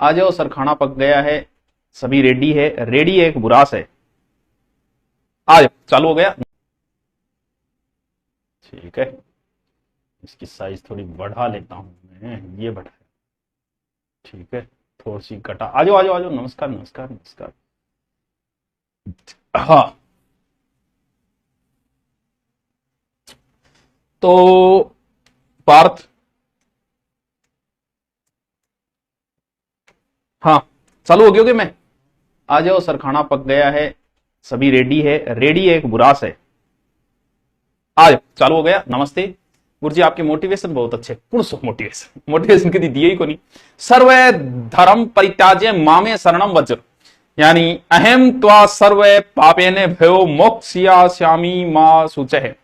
आ जाओ सर, खाना पक गया है, सभी रेडी है। रेडी है, एक बुरास है। आ जाओ, चालू हो गया। ठीक है, इसकी साइज थोड़ी बढ़ा लेता हूं मैं, ये बढ़ा। ठीक है, थोड़ी सी कटा। आ जाओ आ जाओ आ जाओ, नमस्कार नमस्कार नमस्कार। हाँ, तो पार्थ, हाँ चालू हो गया कि मैं? आ जाओ सर, खाना पक गया है, सभी रेडी है। रेडी है, एक बुरास है। आ जाओ, चालू हो गया। नमस्ते गुरुजी, आपके मोटिवेशन बहुत अच्छे। कौन सो मोटिवेशन? मोटिवेशन कभी दिए ही को नहीं। सर्व धर्म परित्याज्य मामे शरणम वज्र, यानी अहम त्वा सर्व पापेने भयो मोक्षया श्यामी मां सूचे है,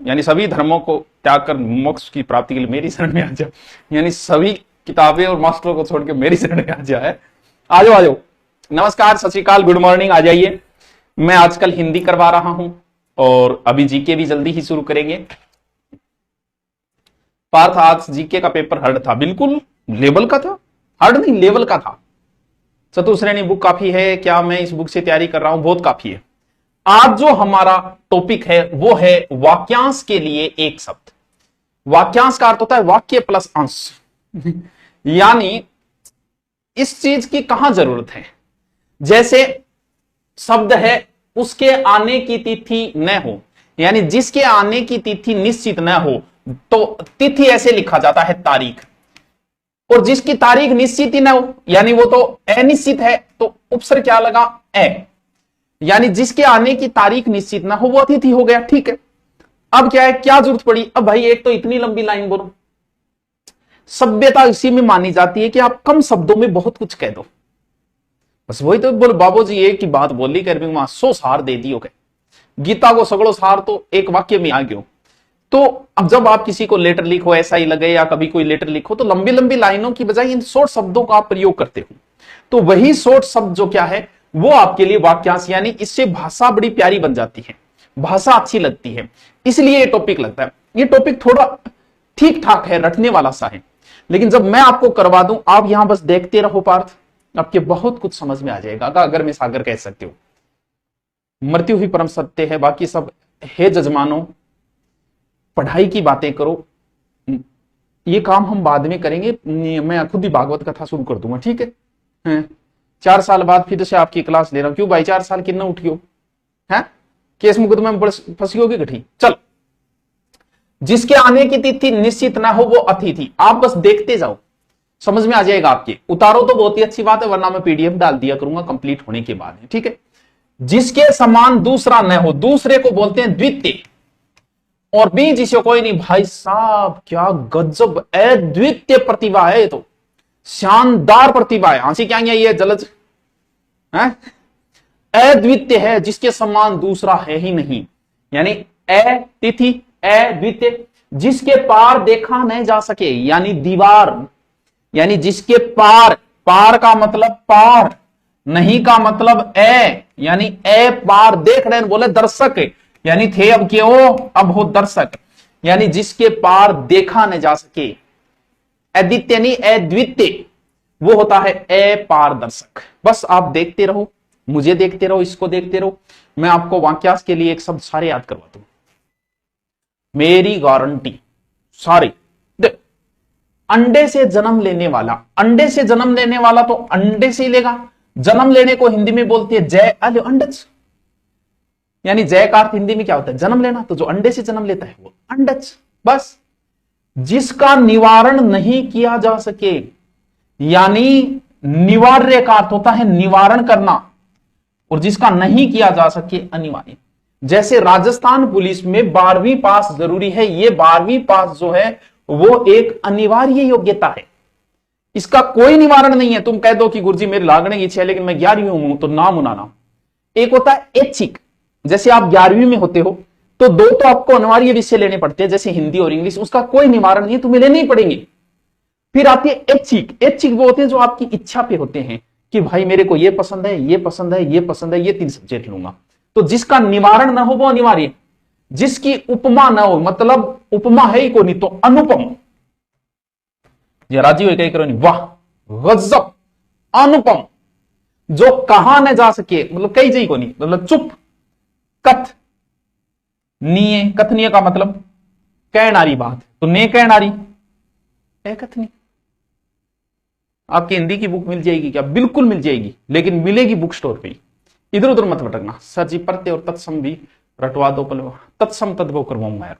यानी सभी धर्मों को त्याग कर मोक्ष की प्राप्ति के लिए मेरी शरण में आ जाओ। यानी सभी किताबें और मास्टरों को छोड़ के मेरी शरण में आ जाए। आ जाओ आ जाओ, नमस्कार, सत श्री अकाल, गुड मॉर्निंग। आ जाइए। मैं आजकल हिंदी करवा रहा हूं और अभी जीके भी जल्दी ही शुरू करेंगे। पार्थ, आज जीके का पेपर हार्ड था। बिल्कुल लेवल का था, हार्ड नहीं लेवल का था। चतुश्रेणी बुक काफी है क्या? मैं इस बुक से तैयारी कर रहा हूं, बहुत काफी है। आज जो हमारा टॉपिक है वो है वाक्यांश के लिए एक शब्द। वाक्यांश का अर्थ होता है वाक्य प्लस अंश। यानी इस चीज की कहां जरूरत है? जैसे शब्द है उसके आने की तिथि न हो, यानी जिसके आने की तिथि निश्चित न हो तो तिथि ऐसे लिखा जाता है तारीख, और जिसकी तारीख निश्चित ही न हो यानी वो तो अनिश्चित है, तो उपसर्ग क्या लगा? ए। यानी जिसके आने की तारीख निश्चित ना हो वो अतिथि हो गया। ठीक है, अब क्या है, क्या जरूरत पड़ी? अब भाई एक तो इतनी लंबी लाइन बोलो। सभ्यता इसी में मानी जाती है कि आप कम शब्दों में बहुत कुछ कह दो। बस वही तो बोल बाबू जी एक ही बात बोली कर वहां 100 सार दे दियो। गीता को सगड़ो सार तो एक वाक्य में आ गयो। तो अब जब आप किसी को लेटर लिखो, ऐसा ही लगे, या कभी कोई लेटर लिखो, तो लंबी लंबी लाइनों की बजाय इन शॉर्ट शब्दों का आप प्रयोग करते हो। तो वही शॉर्ट शब्द जो क्या है वो आपके लिए वाक्यांश, यानी इससे भाषा बड़ी प्यारी बन जाती है, भाषा अच्छी लगती है, इसलिए ये टॉपिक लगता है। ये टॉपिक थोड़ा ठीक ठाक है, रटने वाला सा है, लेकिन जब मैं आपको करवा दूं, आप यहां बस देखते रहो पार्थ, आपके बहुत कुछ समझ में आ जाएगा। अगर मैं सागर कह सकते हो, मृत्यु ही परम सत्य है, बाकी सब हे जजमानो पढ़ाई की बातें करो। ये काम हम बाद में करेंगे, मैं खुद ही भागवत कथा शुरू कर दूंगा। ठीक है, 4 साल बाद फिर से आपकी क्लास ले रहा हूं। क्यों भाई 4 साल कितना उठियो है? केस मुकदमे में फंसी होगी कठी। चल, जिसके आने की तिथि निश्चित ना हो वो अतिथि। आप बस देखते जाओ, समझ में आ जाएगा आपके। उतारो तो बहुत ही अच्छी बात है, वरना मैं पीडीएफ डाल दिया करूंगा कंप्लीट होने के बाद। ठीक है, जिसके समान दूसरा न हो, दूसरे को बोलते हैं द्वितीय। और बी जिसे कोई नहीं। भाई साहब क्या गजब अद्वितीय प्रतिभा है, तो शानदार प्रतिभा है। हंसी क्या ये जलज है? अद्वितीय है, जिसके समान दूसरा है ही नहीं, यानी अतिथि अद्वितीय। जिसके पार देखा नहीं जा सके, यानी दीवार, यानी जिसके पार, पार का मतलब पार, नहीं का मतलब यानी पार। देख रहे हैं बोले दर्शक, यानी थे अब क्यों, अब हो दर्शक, यानी जिसके पार देखा न जा सके। अद्वितीय नहीं अद्वितीय, वो होता है अपारदर्शक। बस आप देखते रहो, मुझे देखते रहो, इसको देखते रहो। मैं आपको वाक्यांश के लिए एक शब्द सारे याद करवाता हूं, मेरी गारंटी सारे। अंडे से जन्म लेने वाला, अंडे से जन्म लेने वाला तो अंडे से ही लेगा। जन्म लेने को हिंदी में बोलती है जय अंडज, यानी जय का अर्थ हिंदी में क्या होता है? जन्म लेना। तो जो अंडे से जन्म लेता है वो अंडज। बस, जिसका निवारण नहीं किया जा सके, यानी निवार्य का अर्थ होता है निवारण करना, और जिसका नहीं किया जा सके अनिवार्य। जैसे राजस्थान पुलिस में 12वीं पास जरूरी है, ये 12वीं पास जो है वो एक अनिवार्य योग्यता है, इसका कोई निवारण नहीं है। तुम कह दो कि गुरुजी मेरे लागने की इच्छा है लेकिन मैं 11वीं हूं, तो नाम उनाना। एक होता है ऐच्छिक, जैसे आप 11वीं में होते हो तो 2 तो आपको अनिवार्य विषय लेने पड़ते हैं, जैसे हिंदी और इंग्लिश, उसका कोई निवारण नहीं है, तुम्हें लेने ही पड़ेंगे। फिर आती है ऐच्छिक। ऐच्छिक वो होते हैं जो आपकी इच्छा पे होते हैं कि भाई मेरे को ये पसंद है, ये पसंद है, ये पसंद है, ये 3 सब्जेक्ट लूंगा। तो जिसका निवारण ना हो वो अनिवार्य, जिसकी उपमा ना हो, मतलब उपमा है ही को नहीं तो अनुपम। ये राजी हुए कहीं करो नहीं, वाह गजब, अनुपम, जो कहा न जा सके, मतलब कई जई को नहीं, मतलब चुप। कथ नीय, कथनीय का मतलब कहनारी बात, तो ने कहनारी कथनी। आपकी हिंदी की बुक मिल जाएगी क्या? बिल्कुल मिल जाएगी, लेकिन मिलेगी बुक स्टोर पे। इधर उधर मत भटकना। सर जी प्रत्यय और तत्सम भी रटवा दो, तत्सम तद्भव करवाऊंगा यार।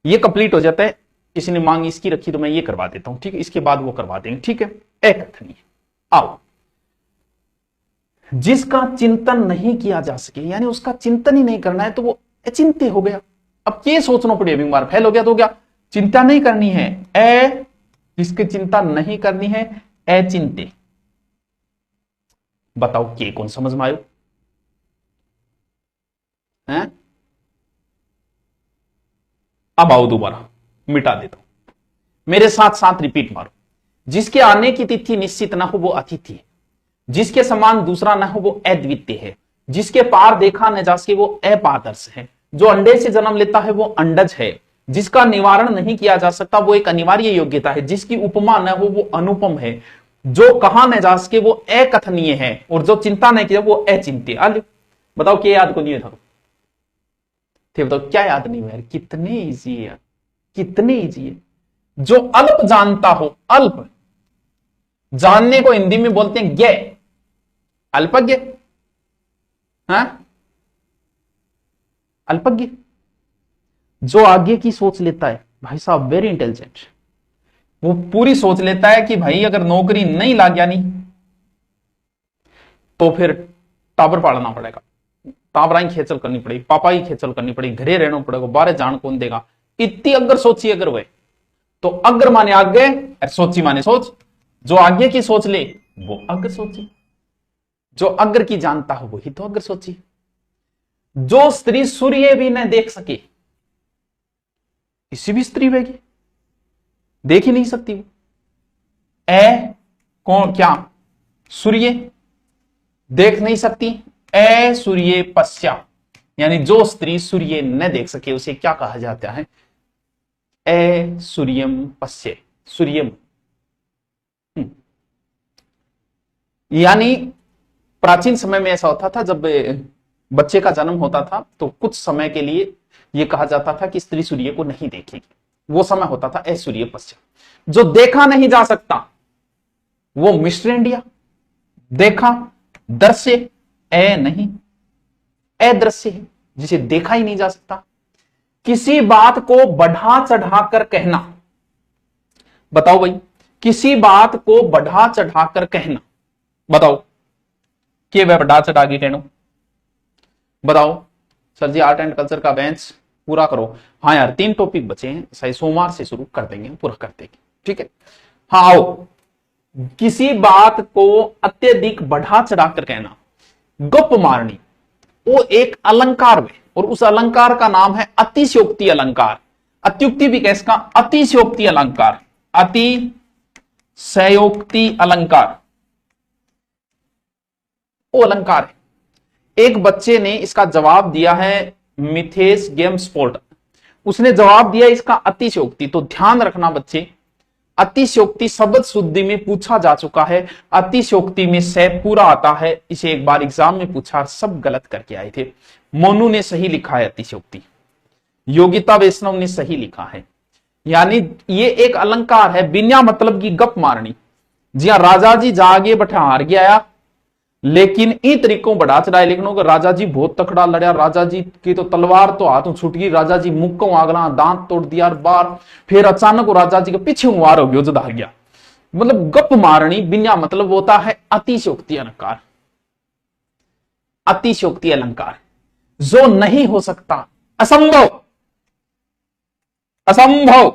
ये कंप्लीट हो जाता है, इसने मांग इसकी रखी तो मैं ये करवा देता हूं, ठीक है, इसके बाद वो करवा देंगे, ठीक है। एकथनीय। आओ, जिसका चिंतन नहीं किया जा सके, यानी उसका चिंतन ही नहीं करना है, तो वो अचिंत्य हो गया। अब ये सोचना पड़े, बीमार फेल हो गया तो क्या? चिंता नहीं करनी है, जिसकी चिंता नहीं करनी है अचिंत्य। बताओ के कौन समझ में आयो है? अब आओ दोबारा, मिटा देता हूं, मेरे साथ साथ रिपीट मारो। जिसके आने की तिथि निश्चित ना हो वो अतिथि है, जिसके समान दूसरा ना हो वो अद्वितीय है, जिसके पार देखा न जा सके वो अपारदर्श है, जो अंडे से जन्म लेता है वो अंडज है, जिसका निवारण नहीं किया जा सकता वो एक अनिवार्य योग्यता है, जिसकी उपमा न हो वो अनुपम है, जो कहा न जा सके वो अकथनीय है, और जो चिंता नहीं किया वो अचिंत्य। बताओ क्या याद को नहीं था? बताओ क्या याद नहीं हुआ यार? कितने इजी है यार, कितने इजी है। जो अल्प जानता हो, अल्प जानने को हिंदी में बोलते हैं ज्ञ, अल्पज्ञ, हाँ अल्पज्ञ। जो आगे की सोच लेता है भाई साहब, वेरी इंटेलिजेंट, वो पूरी सोच लेता है कि भाई अगर नौकरी नहीं लाग गया नहीं तो फिर टाबर पालना पड़ेगा, टाबरा ही खेचल करनी पड़ेगी, पापा ही खेचल करनी पड़ेगी, घरे रहना पड़ेगा, बारे जान कौन देगा। इतनी अगर सोची अगर वह, तो अगर माने आगे और सोची माने सोच, जो आगे की सोच ले वो अगर सोची, जो अगर की जानता हो वही तो अगर सोची। जो स्त्री सूर्य भी न देख सके, किसी भी स्त्री होगी देख ही नहीं सकती वो, कौन क्या सूर्य देख नहीं सकती, सूर्य पश्या, यानी जो स्त्री सूर्य न देख सके उसे क्या कहा जाता है? सूर्यम पश्य, सूर्यम। यानी प्राचीन समय में ऐसा होता था, जब बच्चे का जन्म होता था तो कुछ समय के लिए यह कहा जाता था कि स्त्री सूर्य को नहीं देखेगी, वो समय होता था सूर्य पश्य। जो देखा नहीं जा सकता वो मिस्टर इंडिया, देखा दृश्य नहीं, अदृश्य है जिसे देखा ही नहीं जा सकता। किसी बात को बढ़ा चढ़ाकर कहना, बताओ भाई, किसी बात को बढ़ा चढ़ाकर कहना, बताओ कि वह बढ़ा चढ़ा के कहना, बताओ। Sir ji art and culture का बेंच पूरा करो। हाँ यार 3 टॉपिक बचे हैं, सही सोमवार से शुरू कर देंगे, पूरा कर देंगे, ठीक है। हाँ आओ, किसी बात को अत्यधिक बढ़ा चढ़ाकर कहना, गप मारनी, वो एक अलंकार में, और उस अलंकार का नाम है अतिशयोक्ति अलंकार। अत्युक्ति भी कैसका? अतिशयोक्ति अलंकार, अतिशयोक्ति अलंकार वो अलंकार है। एक बच्चे ने इसका जवाब दिया है, मिथेश गेम स्पोर्ट, उसने जवाब दिया इसका अतिशयोक्ति। तो ध्यान रखना बच्चे, अतिशयोक्ति शब्द शुद्धि में पूछा जा चुका है, अतिशयोक्ति में से पूरा आता है। इसे एक बार एग्जाम में पूछा, सब गलत करके आए थे। मोनू ने सही लिखा है अतिशयोक्ति, योगिता वैष्णव ने सही लिखा है। यानी ये एक अलंकार है, बिना मतलब की गप मारनी। जी हाँ, राजा जी जागे बैठा हार गया, लेकिन इन तरीकों बढ़ा चढ़ाए, लेकिन अगर राजा जी बहुत तकड़ा लड़ा, राजा जी की तो तलवार तो हाथों छूट गई, राजा जी मुक्कों आगला, दांत तोड़ दिया बार, फिर अचानक राजा जी के पीछे वार हो गया, जो हार गया। मतलब गप मारनी बिना मतलब होता है अतिशयोक्ति अलंकार। अतिशयोक्ति अलंकार जो नहीं हो सकता, असंभव, असंभव।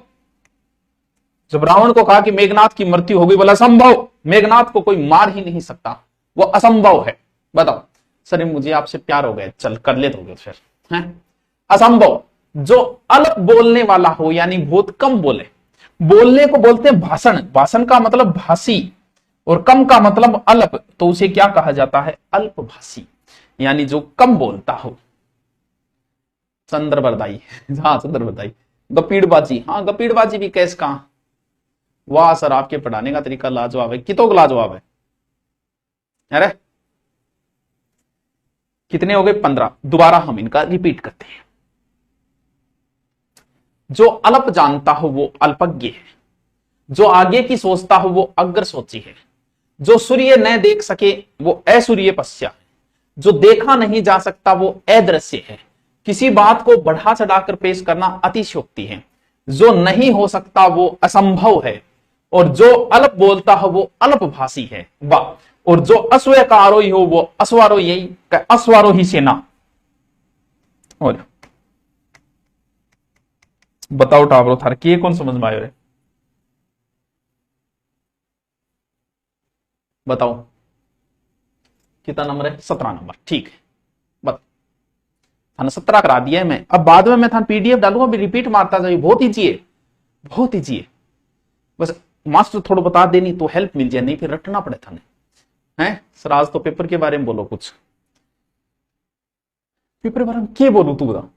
जब रावण को कहा कि मेघनाथ की मृत्यु हो गई, बोला असंभव, मेघनाथ को कोई मार ही नहीं सकता, वो असंभव है। बताओ सर मुझे आपसे प्यार हो गया, चल कर ले दोगे फिर, हैं? असंभव। जो अल्प बोलने वाला हो, यानी बहुत कम बोले, बोलने को बोलते हैं भाषण, भाषण का मतलब भाषी, और कम का मतलब अल्प, तो उसे क्या कहा जाता है? अल्पभाषी, यानी जो कम बोलता हो। चंद्रबरदाई, हाँ चंद्रबरदाई। गपीड़बाजी, हाँ गपीड़बाजी भी कैस कहा? वाह सर आपके पढ़ाने का तरीका लाजवाब है, कितों लाजवाब है। अरे कितने हो गए? 15। दोबारा हम इनका रिपीट करते हैं। जो अल्प जानता हो वो अल्पज्ञ है, जो आगे की सोचता हो वो अग्र सोची है, जो सूर्य न देख सके वो असूर्य पश्या है, जो देखा नहीं जा सकता वो अदृश्य है, किसी बात को बढ़ा चढ़ाकर पेश करना अतिशयोक्ति है, जो नहीं हो सकता वो असंभव है, और जो अल्प बोलता हो वो अल्पभाषी है। वाह। और जो अश्व का आरोही हो वो अश्वारोही सेना। और बताओ टावरो थार के कौन समझ में आयो रे? बताओ कितना नंबर है? 17 नंबर। ठीक है, बत थाने 17 करा दिया है मैं। अब बाद में मैं थाने पीडीएफ डालूंगा, भी रिपीट मारता जाइए। बहुत ईजी है, बहुत ईजी है। बस मास्टर थोड़ा बता देनी तो हेल्प मिल जाए, नहीं फिर रटना पड़े थाने। हैं सर आज तो पेपर के बारे में बोलो कुछ। पेपर के बारे में क्या बोलूं तू बता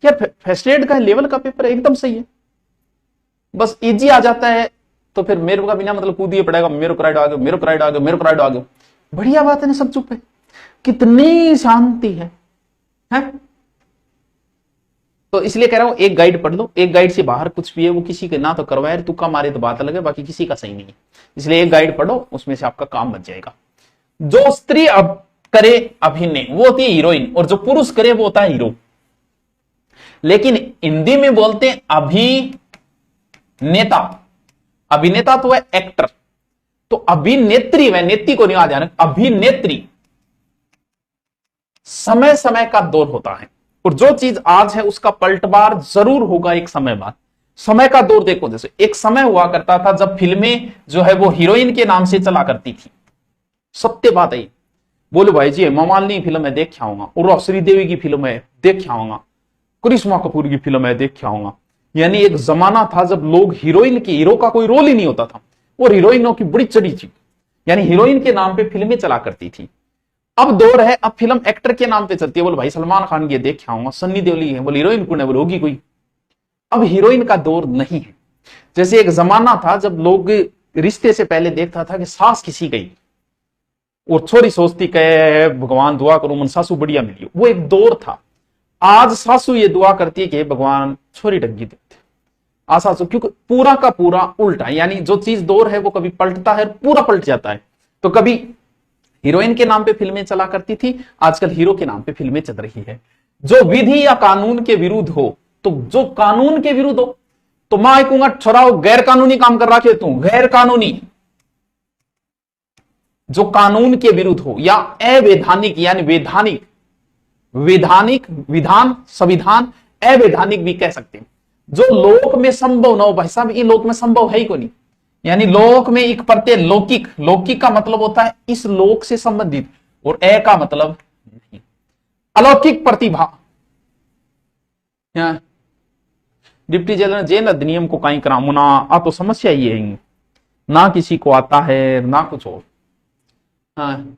यार? फर्स्ट एड का लेवल का पेपर एकदम सही है, बस इजी आ जाता है तो फिर मेरे का बिना मतलब कूदिए पड़ेगा। मेरे को राइड आ गया, मेरे को राइड आ गया, मेरे को राइड आ गया। बढ़िया बात है ना, सब चुप है, कितनी शांति है, हैं? तो इसलिए कह रहा हूं एक गाइड पढ़ लो। एक गाइड से बाहर कुछ भी है वो किसी के ना तो करवाए तुक्का मारे तो बात अलग है, बाकी किसी का सही नहीं है। इसलिए एक गाइड पढ़ो, उसमें से आपका काम बच जाएगा। जो स्त्री अब करे अभिनय वो होती है हीरोइन, और जो पुरुष करे वो होता है हीरो। लेकिन हिंदी में बोलते हैं अभिनेता। अभिनेता तो है एक्टर, तो अभिनेत्री वह नेत्री को नहीं आ जाना। अभिनेत्री समय समय का दौर होता है, और जो चीज आज है उसका पलटवार जरूर होगा एक समय बाद। समय का दौर देखो, जैसे एक समय हुआ करता था जब फिल्में जो है वो हीरोइन के नाम से चला करती थी। सत्य बात है। बोले भाई जी हेमा मालिनी फिल्म है देख आऊंगा, और श्रीदेवी की फिल्म है देख आऊंगा, करिश्मा कपूर की फिल्म है देख आऊंगा। यानी एक जमाना था जब लोग हीरोइन की, हीरो का कोई रोल ही नहीं होता था, और हीरोइनों की बड़ी चढ़ी थी, यानी हीरोइन के नाम पे फिल्में चला करती थी। अब दौर है, अब फिल्म एक्टर के नाम पे चलती है। बोले भाई सलमान खान की देख आऊंगा, सन्नी देओली है, बोले हीरोइन कौन है, बोले होगी कोई। अब हीरोइन का दौर नहीं है। जैसे एक जमाना था जब लोग रिश्ते से पहले देखता था कि सास किसी गई, और छोरी सोचती कहे भगवान दुआ करो मन सासू बढ़िया मिली। वो एक दौर था। आज सासू ये दुआ करती है कि भगवान छोरी डग्गी देते आसासू, क्योंकि पूरा का पूरा उल्टा है। यानी जो चीज दौर है वो कभी पलटता है, पूरा पलट जाता है। तो कभी हीरोइन के नाम पे फिल्में चला करती थी, आजकल हीरो के नाम पे फिल्में चल रही है। जो विधि या कानून के विरुद्ध हो, तो जो कानून के विरुद्ध हो तो मैं कहूंगा छोराओ गैर कानूनी काम कर रहा है तू, गैर कानूनी। जो कानून के विरुद्ध हो या अवैधानिक, यानी वैधानिक, वैधानिक विधान संविधान, अवैधानिक भी कह सकते हैं। जो लोक में संभव न हो, भाई साहब ये लोक में संभव है ही को नहीं। यानी लोक में एक प्रत्यय लौकिक, लौकिक का मतलब होता है इस लोक से संबंधित, और ए का मतलब नहीं। अलौकिक प्रतिभा, डिप्टी जेलर जेल अधिनियम को कहीं करामू ना आ, तो समस्या ये है ना किसी को आता है ना कुछ हो। हाँ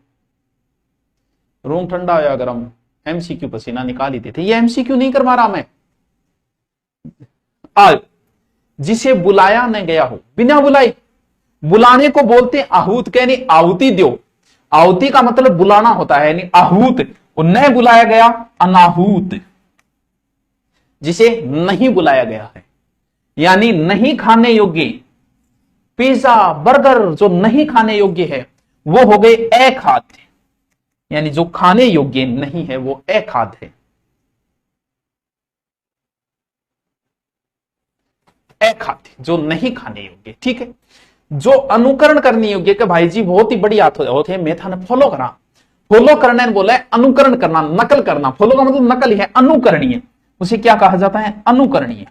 रूम ठंडा हो या गर्म, एमसीक्यू पसीना निकाल ही देते। ये एमसीक्यू नहीं करवा रहा मैं। आज जिसे बुलाया न गया हो, बिना बुलाए, बुलाने को बोलते आहूत, कहने आहुति दो। आहुति का मतलब बुलाना होता है, यानी आहूत, और न बुलाया गया अनाहूत। जिसे नहीं बुलाया गया है, यानी नहीं खाने योग्य, पिज्जा बर्गर जो नहीं खाने योग्य है वो हो गए अखाद्य, यानी जो खाने योग्य नहीं है वो अखाद्य है। अखाद्य जो नहीं खाने योग्य, ठीक है। जो अनुकरण करने योग्य के भाई जी बहुत ही बड़ी बात होती है, मैं था फॉलो करा, फॉलो करने बोला है अनुकरण करना, नकल करना। फॉलो का मतलब नकल है, अनुकरणीय, उसे क्या कहा जाता है, अनुकरणीय,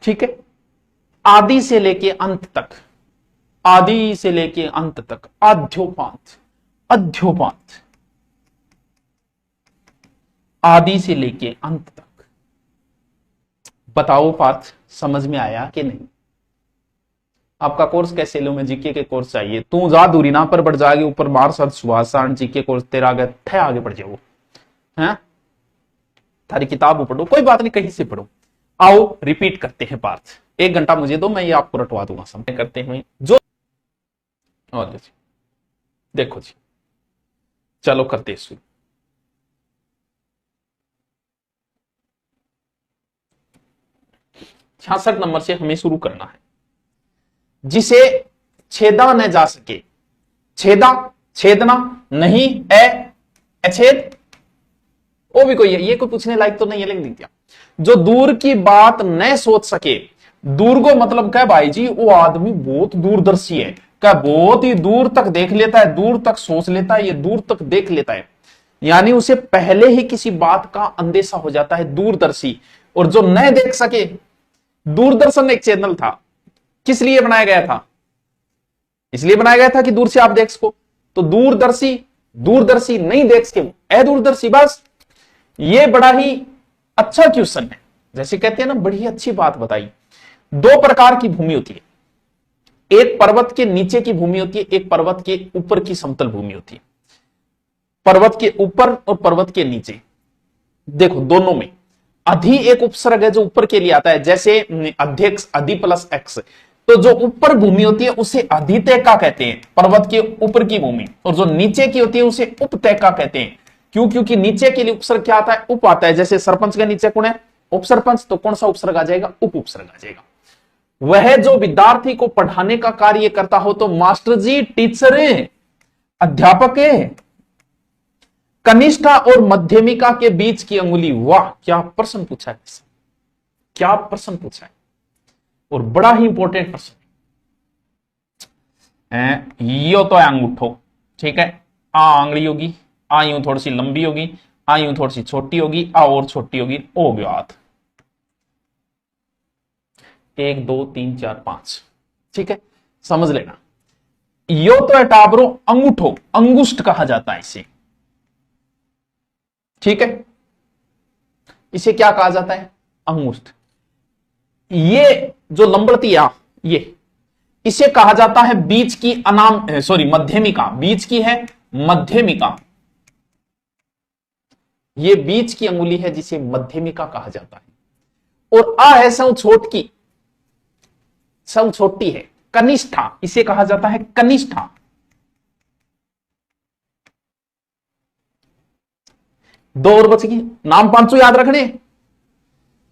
ठीक है। आदि से लेके अंत तक, आदि से लेके अंत तक, आद्योपांत, अध्योपांत, आदि से लेके अंत तक। बताओ पार्थ समझ में आया कि नहीं? आपका कोर्स कैसे लो? मैं जीके के कोर्स चाहिए, तू जा दूरी ना पर बढ़ जाएगी, ऊपर मार सर सुभाषण जीके कोर्स तेरा आगे थे आगे बढ़ जाओ, हैं? थारी किताब पढ़ो, कोई बात नहीं कहीं से पढ़ो। आओ रिपीट करते हैं पार्थ, 1 घंटा मुझे दो, मैं ये आपको रटवा दूंगा। समझ करते हैं जो और जी देखो जी, चलो करते शुरू। 66 नंबर से हमें शुरू करना है। जिसे छेदा न जा सके, छेदा छेदना नहीं, अछेद, वो भी कोई है, ये कोई पूछने लायक तो नहीं है, लिख दिया। जो दूर की बात न सोच सके, दूर को मतलब क्या भाई जी, वो आदमी बहुत दूरदर्शी है, क्या बहुत ही दूर तक देख लेता है, दूर तक सोच लेता है, ये दूर तक देख लेता है, यानी उसे पहले ही किसी बात का अंदेशा हो जाता है, दूरदर्शी। और जो न देख सके, दूरदर्शन एक चैनल था, किस लिए बनाया गया था? इसलिए बनाया गया था कि दूर से आप देख सको, तो दूरदर्शी, दूरदर्शी नहीं देख सके, अदूरदर्शी। बस ये बड़ा ही अच्छा क्वेश्चन है, जैसे कहते हैं ना, बड़ी अच्छी बात बताई। दो प्रकार की भूमि होती है, एक पर्वत के नीचे की भूमि होती है, एक पर्वत के ऊपर की समतल भूमि होती है। पर्वत के ऊपर और पर्वत के नीचे, देखो दोनों में अधि एक उपसर्ग है जो ऊपर के लिए आता है, जैसे अध्यक्ष अधि प्लस एक्स, तो जो ऊपर भूमि होती है उसे अधितैका कहते हैं, पर्वत के ऊपर की भूमि, और जो नीचे की होती है उसे उपतैका कहते हैं। क्यों? क्योंकि नीचे के लिए उपसर्ग क्या आता है? उप आता है। जैसे सरपंच के नीचे कौन है? उपसरपंच, तो कौन सा उपसर्ग आ जाएगा? उप उपसर्ग आ जाएगा। वह जो विद्यार्थी को पढ़ाने का कार्य करता हो, तो मास्टर जी, टीचर है, अध्यापक है। कनिष्ठा और मध्यमिका के बीच की अंगुली, वाह क्या प्रश्न पूछा है, क्या प्रश्न पूछा है, और बड़ा ही इंपॉर्टेंट प्रश्न है। यो तो है अंगूठो, ठीक है, आ आंगली होगी, आ यूं थोड़ी सी लंबी होगी, आ यूं थोड़ी सी छोटी होगी, आ और छोटी होगी, ओ गया हाथ। 1 2 3 4 5, ठीक है, समझ लेना। यो तो है टाबरो, अंगूठो, अंगुष्ठ कहा जाता है इसे, ठीक है, इसे क्या कहा जाता है? अंगुष्ठ। ये जो लंबड़ती आ, ये इसे कहा जाता है बीच की अनाम, सॉरी मध्यमिका, बीच की है मध्यमिका, ये बीच की अंगुली है जिसे मध्यमिका कहा जाता है। और आ है सौ छोट की, सौ छोटी है, कनिष्ठा, इसे कहा जाता है कनिष्ठा। दो और बच गई, नाम पांचों याद रखने।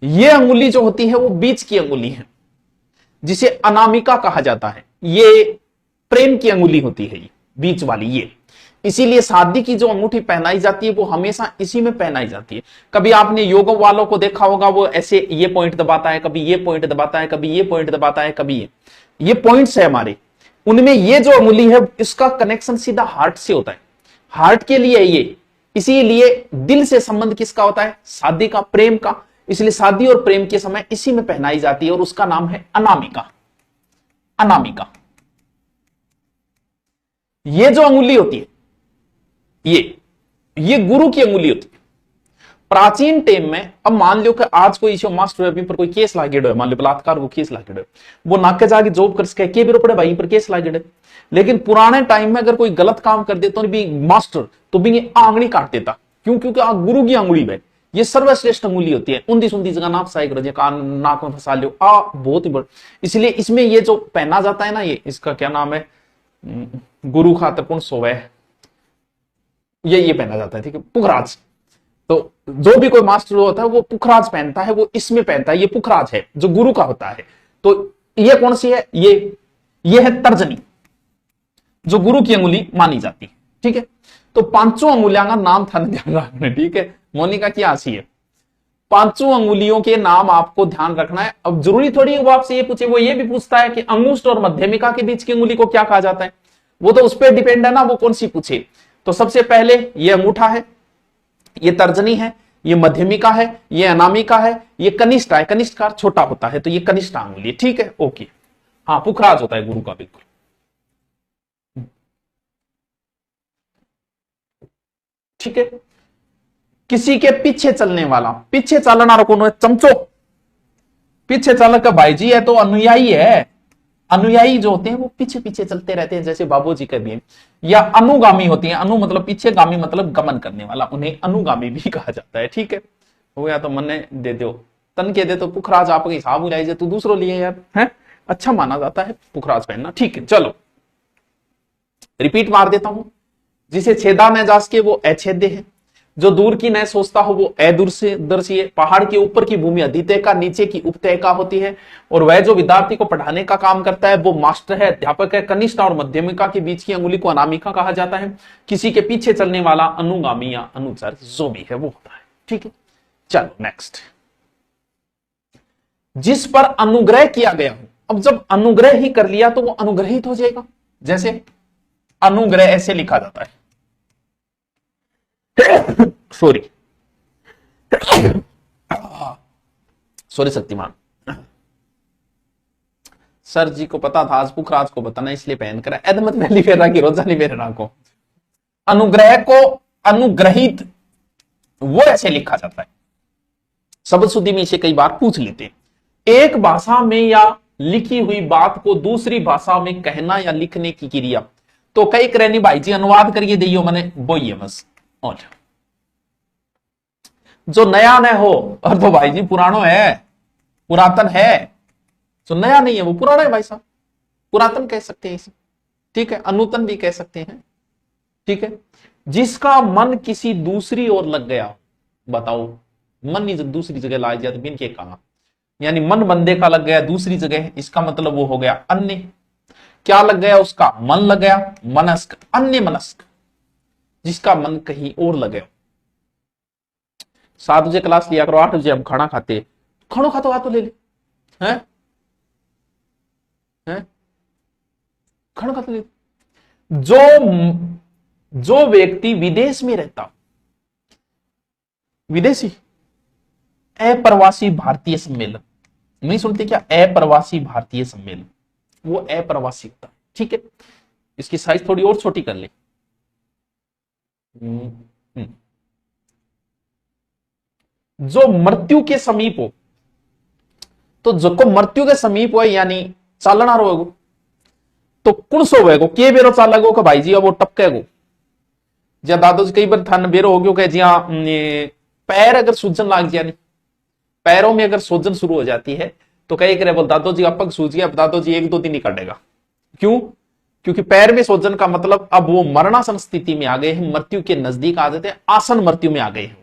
ये अंगुली जो होती है वो बीच की अंगुली है जिसे अनामिका कहा जाता है, ये प्रेम की अंगुली होती है, ये बीच वाली ये। इसीलिए शादी की जो अंगूठी पहनाई जाती है वो हमेशा इसी में पहनाई जाती है। कभी आपने योग वालों को देखा होगा, वो ऐसे ये पॉइंट दबाता है, कभी ये पॉइंट दबाता है, कभी ये पॉइंट दबाता है, कभी ये पॉइंट्स है हमारे, उनमें ये जो अंगुली है इसका कनेक्शन सीधा हार्ट से होता है, हार्ट के लिए ये। इसीलिए दिल से संबंध किसका होता है? शादी का, प्रेम का। इसलिए शादी और प्रेम के समय इसी में पहनाई जाती है और उसका नाम है अनामिका। अनामिका ये जो अंगुली होती है, ये गुरु की अंगुली होती है। प्राचीन टाइम में, अब मान लो कि आज कोई इशो मास्टर पर कोई केस लागेड़ो है, मान लो बलात्कार को केस लागेड़ो है, वो नाके जाके जॉब कर सके के बिरो पड़े भाई पर केस लागेड़े। लेकिन पुराने टाइम में अगर कोई गलत काम कर देता तो भी मास्टर तो भी आंगली काट देता। क्यों? क्योंकि गुरु की अंगुली है, ये सर्वश्रेष्ठ अंगुली होती है। उन्दी सुंदी जगह नाक साइक नाक में फंसा लो, बहुत ही बड़ा। इसलिए इसमें ये जो पहना जाता है ना, ये इसका क्या नाम है, गुरु खातर कौन सोवे, ये पहना जाता है, ठीक है, पुखराज। तो जो भी कोई मास्टर होता है वो पुखराज पहनता है, वो इसमें पहनता है, ये पुखराज है जो गुरु का होता है। तो ये कौन सी है? ये है तर्जनी, जो गुरु की अंगुली मानी जाती है, ठीक है। तो पांचों अंगुलियां का नाम था ध्यान रखना, ठीक है। मोनिका की आसी है, पांचों अंगुलियों के नाम आपको ध्यान रखना है। अब जरूरी थोड़ी है वो आपसे ये पूछे, वो ये भी पूछता है कि अंगुष्ठ और मध्यमिका के बीच की अंगुली को क्या कहा जाता है, वो तो उस पर डिपेंड है ना, वो कौन सी पूछे। तो सबसे पहले ये अंगूठा है, ये तर्जनी है, ये मध्यमिका है, ये अनामिका है, ये कनिष्ठ है, कनिष्ठ का छोटा होता है, तो ये कनिष्ठ अंगुली, ठीक है, ओके। हाँ, पुखराज होता है गुरु का, बिल्कुल ठीक है। किसी के पीछे चलने वाला, पीछे चलना कौन है? चमचो। पीछे चल का भाई जी है तो अनुयायी है, अनुयायी जो होते हैं वो पीछे पीछे चलते रहते हैं, जैसे बाबूजी का भी। या अनुगामी होती है, अनु मतलब पीछे, गामी मतलब गमन करने वाला, उन्हें अनुगामी भी कहा जाता है, ठीक है। हो या तो मन दे दो, तन के दे तो पुखराज आपके हिसाब उलाइजे, तू दूसरों लिए यार, है अच्छा माना जाता है पुखराज पहनना, ठीक है। चलो रिपीट मार देता हूं, जिसे छेदा न जा सके वो अछेद्य है, जो दूर की न सोचता हो वो अदूरदर्शी है, पहाड़ के ऊपर की भूमि अधितयका, नीचे की उपतयका होती है, और वह जो विद्यार्थी को पढ़ाने का काम करता है वो मास्टर है, अध्यापक है, कनिष्ठ और मध्यमिका के बीच की अंगुली को अनामिका कहा जाता है, किसी के पीछे चलने वाला अनुगामी या अनुचर जो भी है वो होता है। ठीक है, चलो नेक्स्ट। जिस पर अनुग्रह किया गया हो, अब जब अनुग्रह ही कर लिया तो वो अनुग्रहित हो जाएगा। जैसे अनुग्रह ऐसे लिखा जाता है, सॉरी सॉरी शक्तिमान, सर जी को पता था आज पुखराज को बताना इसलिए पहन कर एदमत पहली फेरा की रोजा नहीं मेरे ना को। अनुग्रह को अनुग्रहित वो ऐसे लिखा जाता है। शब्द शुद्धि में इसे कई बार पूछ लेते हैं। एक भाषा में या लिखी हुई बात को दूसरी भाषा में कहना या लिखने की क्रिया। तो कई करनी भाई जी अनुवाद करिए दियो मैंने वो ये बस। और जो नया न हो, और तो भाई जी पुरानो है, पुरातन है, जो नया नहीं है वो पुराना है भाई साहब, पुरातन कह सकते हैं इसे। ठीक है, अनूतन भी कह सकते हैं। ठीक है, जिसका मन किसी दूसरी ओर लग गया, बताओ मन जब दूसरी जगह लाई जाए तो बिन के कहा, यानी मन बंदे का लग गया दूसरी जगह, इसका मतलब वो हो गया अन्य। क्या लग गया उसका? मन लग गया, मनस्क, अन्य मनस्क, जिसका मन कहीं और लग गया। 7 बजे क्लास लिया करो, 8 बजे हम खाना खाते, खाना खा तो ले ले, हैं हैं खाना खा तो ले। जो व्यक्ति विदेश में रहता, विदेशी, अप्रवासी भारतीय सम्मेलन, नहीं सुनते क्या? अप्रवासी भारतीय सम्मेलन, वो अप्रवासी होता है। ठीक है, इसकी साइज थोड़ी और छोटी कर ले। जो मृत्यु के समीप हो, तो जो को मृत्यु के समीप हो यानी चालना रोगो, तो कुण सो वेगो के बेरो चालगो का भाई जी अब वो टपकेगो। ज्या दादोजी कई बार थान बेरो हो गयो कि जिया पैर अगर सूजन लाग जाए, पैरों में अगर सूजन शुरू हो जाती है तो कई करे बोल दादो जी अब पग सूज गया, दादो जी 1-2 दिन ही कटेगा। क्यों? क्योंकि पैर में सूजन का मतलब अब वो मरणासन स्थिति में आ गए हैं, मृत्यु के नजदीक आ जाते हैं, आसन मृत्यु में आ गए हैं।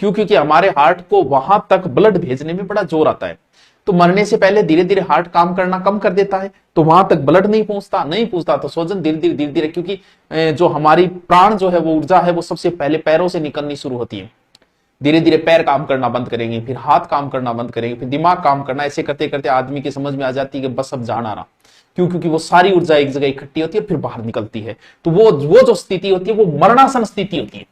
क्यों? क्योंकि हमारे हार्ट को वहां तक ब्लड भेजने में बड़ा जोर आता है, तो मरने से पहले धीरे धीरे हार्ट काम करना कम कर देता है, तो वहां तक ब्लड नहीं पहुंचता तो सूजन धीरे धीरे, क्योंकि जो हमारी प्राण जो है वो ऊर्जा है वो सबसे पहले पैरों से निकलनी शुरू होती है। धीरे धीरे पैर काम करना बंद करेंगे, फिर हाथ काम करना बंद करेंगे, फिर दिमाग काम करना, ऐसे करते करते आदमी की समझ में आ जाती है कि बस अब जान आ रहा। क्यों? क्योंकि वो सारी ऊर्जा एक जगह इकट्ठी होती है फिर बाहर निकलती है, तो वो जो स्थिति होती है वो मरणासन स्थिति होती है,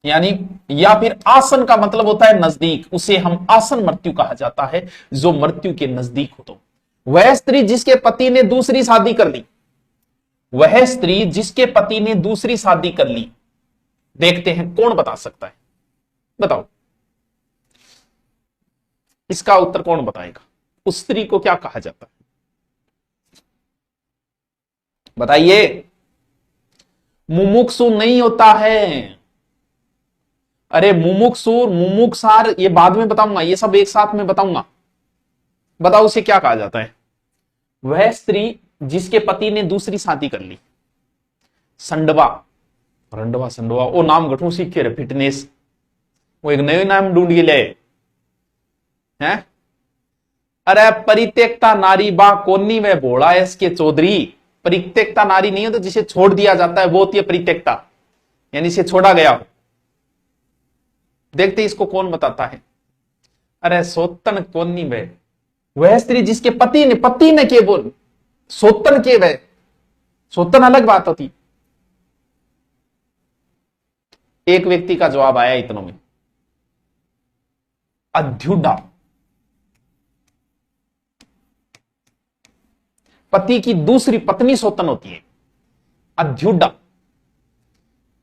यानी या फिर आसन का मतलब होता है नजदीक, उसे हम आसन मृत्यु कहा जाता है, जो मृत्यु के नजदीक हो। तो वह स्त्री जिसके पति ने दूसरी शादी कर ली, वह स्त्री जिसके पति ने दूसरी शादी कर ली, देखते हैं कौन बता सकता है, बताओ इसका उत्तर कौन बताएगा? उस स्त्री को क्या कहा जाता है, बताइए। मुमुक्षु नहीं होता है, अरे मुमुक्षु मुमुक्षार ये बाद में बताऊंगा, ये सब एक साथ में बताऊंगा। बताओ उसे क्या कहा जाता है? वह स्त्री जिसके पति ने दूसरी शादी कर ली। संडवा, रंडवा, संडवा, वो नाम गठू सीखे रहे, फिटनेस, वो एक नए नाम ढूंढ ले हैं। अरे परित्यक्ता नारी बा कोनी वे भोला है इसके चौधरी। परित्यक्ता नारी नहीं हो तो जिसे छोड़ दिया जाता है वो होती है परित्यक्ता, यानी इसे छोड़ा गया हो। देखते इसको कौन बताता है? अरे सोतन कोनी वे, वह स्त्री जिसके पति ने के बोल, सोतन के वे, सोतन अलग बात होती। एक व्यक्ति का जवाब आया इतनों में, अध्युडा। पति की दूसरी पत्नी सोतन होती है, अध्युडा।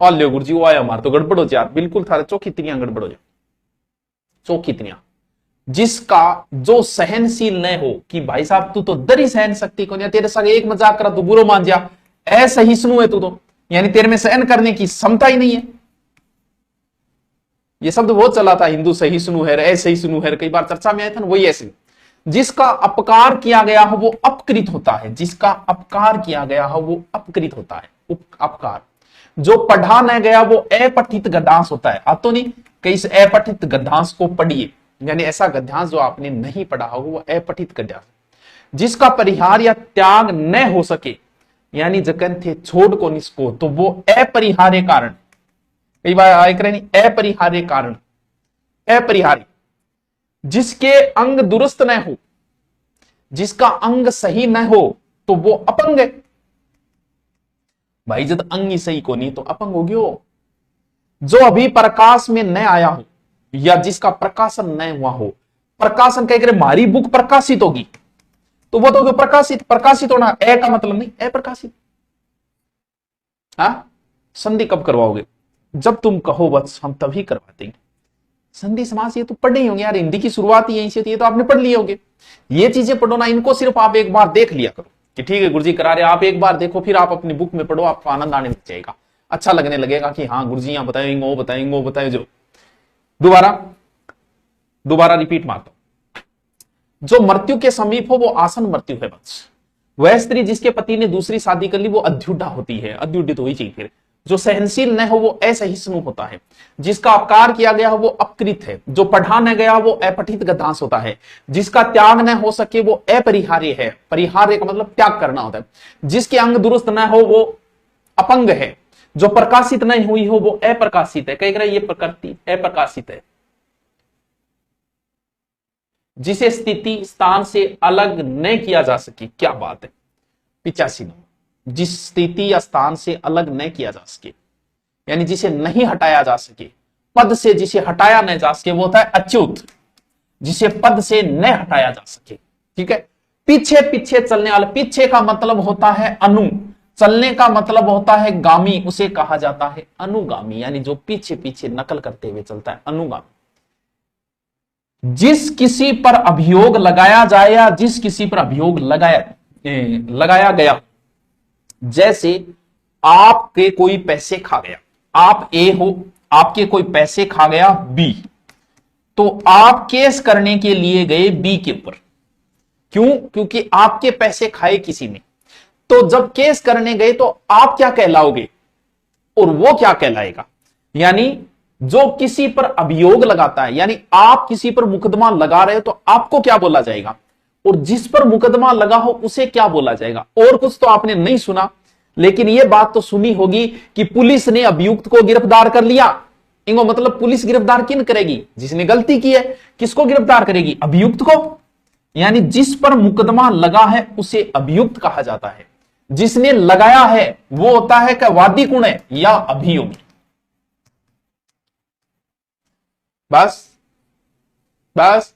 और ले गुरुजी वो आया हमारे तो गड़बड़ हो जाए, बिल्कुल थारे चौकी तिनिया गड़बड़ हो जाए, चौकी तिनिया। जिसका जो सहनशील न हो कि भाई साहब तू तो दरी सहन सकती को नहीं, तेरे संग एक मजाक करा तू बुरो मान जा, असहिष्णु है तू तो, यानी तेरे में सहन करने की क्षमता ही नहीं है। ये शब्द बहुत चला था, हिंदू सहिष्णु है, असहिष्णु है, कई बार चर्चा में आया था ना, वही ऐसे जिसका अपकार किया गया हो वो अपकृत होता है, जिसका अपकार किया गया हो वो अपकृत होता है, अपकार। जो पढ़ा न गया वो अपठित गद्यांश होता है। अब तो नहीं कि इस अपठित गद्यांश को पढ़िए, यानी ऐसा गद्यांश जो आपने नहीं पढ़ा हो वो अपठित गद्यांश। जिसका परिहार या त्याग न हो सके, यानी जगन थे छोड़ को निसको, तो वो अपरिहार्य कारण, कई बार आय करें अपरिहार्य कारण, अपरिहार्य। जिसके अंग दुरुस्त न हो, जिसका अंग सही न हो तो वो अपंग है। भाई जब अंग ही सही को नहीं तो अपंग हो गयो। जो अभी प्रकाश में न आया हो या जिसका प्रकाशन न हुआ हो, प्रकाशन कह करे मारी बुक प्रकाशित होगी तो वो तो प्रकाशित, प्रकाशित होना ए का मतलब नहीं अप्रकाशित। हाँ, संधि कब करवाओगे? जब तुम कहो बस हम तभी करवा देंगे। संधि समास ये तो पढ़े ही होंगे यार, हिंदी की शुरुआत ही यहीं से थी, ये तो आपने पढ़ लिए होंगे। ये चीजें पढ़ो ना, इनको सिर्फ आप एक बार देख लिया करो कि ठीक है गुरुजी करा रहे, आप एक बार देखो, फिर आप अपनी बुक में पढ़ो, आपको आनंद आने लग जाएगा, अच्छा लगने लगेगा कि हाँ गुरुजी यहाँ बताएंगे वो बताएंगे वो बताए। जो दोबारा दोबारा रिपीट मारता हूं, जो मृत्यु के समीप हो वो आसन मृत्यु है बस। वह स्त्री जिसके पति ने दूसरी शादी कर ली वो अध्युडा होती है, अध्युडित हो ही चाहिए फिर। जो सहनशील न हो वो असहिष्णु होता है। जिसका अपकार किया गया हो वो अपकृत है। जो पढ़ा न गया वो अपठित गद्यांश होता है। जिसका त्याग न हो सके वो अपरिहार्य है, परिहार्य का मतलब त्याग करना होता है। जिसके अंग दुरुस्त न हो वो अपंग है। जो प्रकाशित नहीं हुई हो वो अप्रकाशित है, कह रहे ये प्रकृति अप्रकाशित है। जिसे स्थिति स्थान से अलग न किया जा सके, क्या बात है, 85 नंबर। जिस स्थिति या स्थान से अलग न किया जा सके, यानी जिसे नहीं हटाया जा सके, पद से जिसे हटाया न जा सके वो होता है अच्युत, जिसे पद से न हटाया जा सके। ठीक है, पीछे पीछे चलने वाला, पीछे का मतलब होता है अनु, चलने का मतलब होता है गामी, उसे कहा जाता है अनुगामी, यानी जो पीछे पीछे नकल करते हुए चलता है, अनुगामी। जिस किसी पर अभियोग लगाया जाए या जिस किसी पर अभियोग लगाया गया, जैसे आपके कोई पैसे खा गया, आप ए हो, आपके कोई पैसे खा गया बी, तो आप केस करने के लिए गए बी के ऊपर। क्यों? क्योंकि आपके पैसे खाए किसी ने। तो जब केस करने गए तो आप क्या कहलाओगे और वो क्या कहलाएगा? यानी जो किसी पर अभियोग लगाता है, यानी आप किसी पर मुकदमा लगा रहे हो तो आपको क्या बोला जाएगा, और जिस पर मुकदमा लगा हो उसे क्या बोला जाएगा। और कुछ तो आपने नहीं सुना, लेकिन यह बात तो सुनी होगी कि पुलिस ने अभियुक्त को गिरफ्तार कर लिया। इंगो मतलब पुलिस गिरफ्तार किन करेगी? जिसने गलती की है। किसको गिरफ्तार करेगी? अभियुक्त को। यानी जिस पर मुकदमा लगा है उसे अभियुक्त कहा जाता है। जिसने लगाया है वो होता है क्या वादी गुण है या अभियोगी। बस बस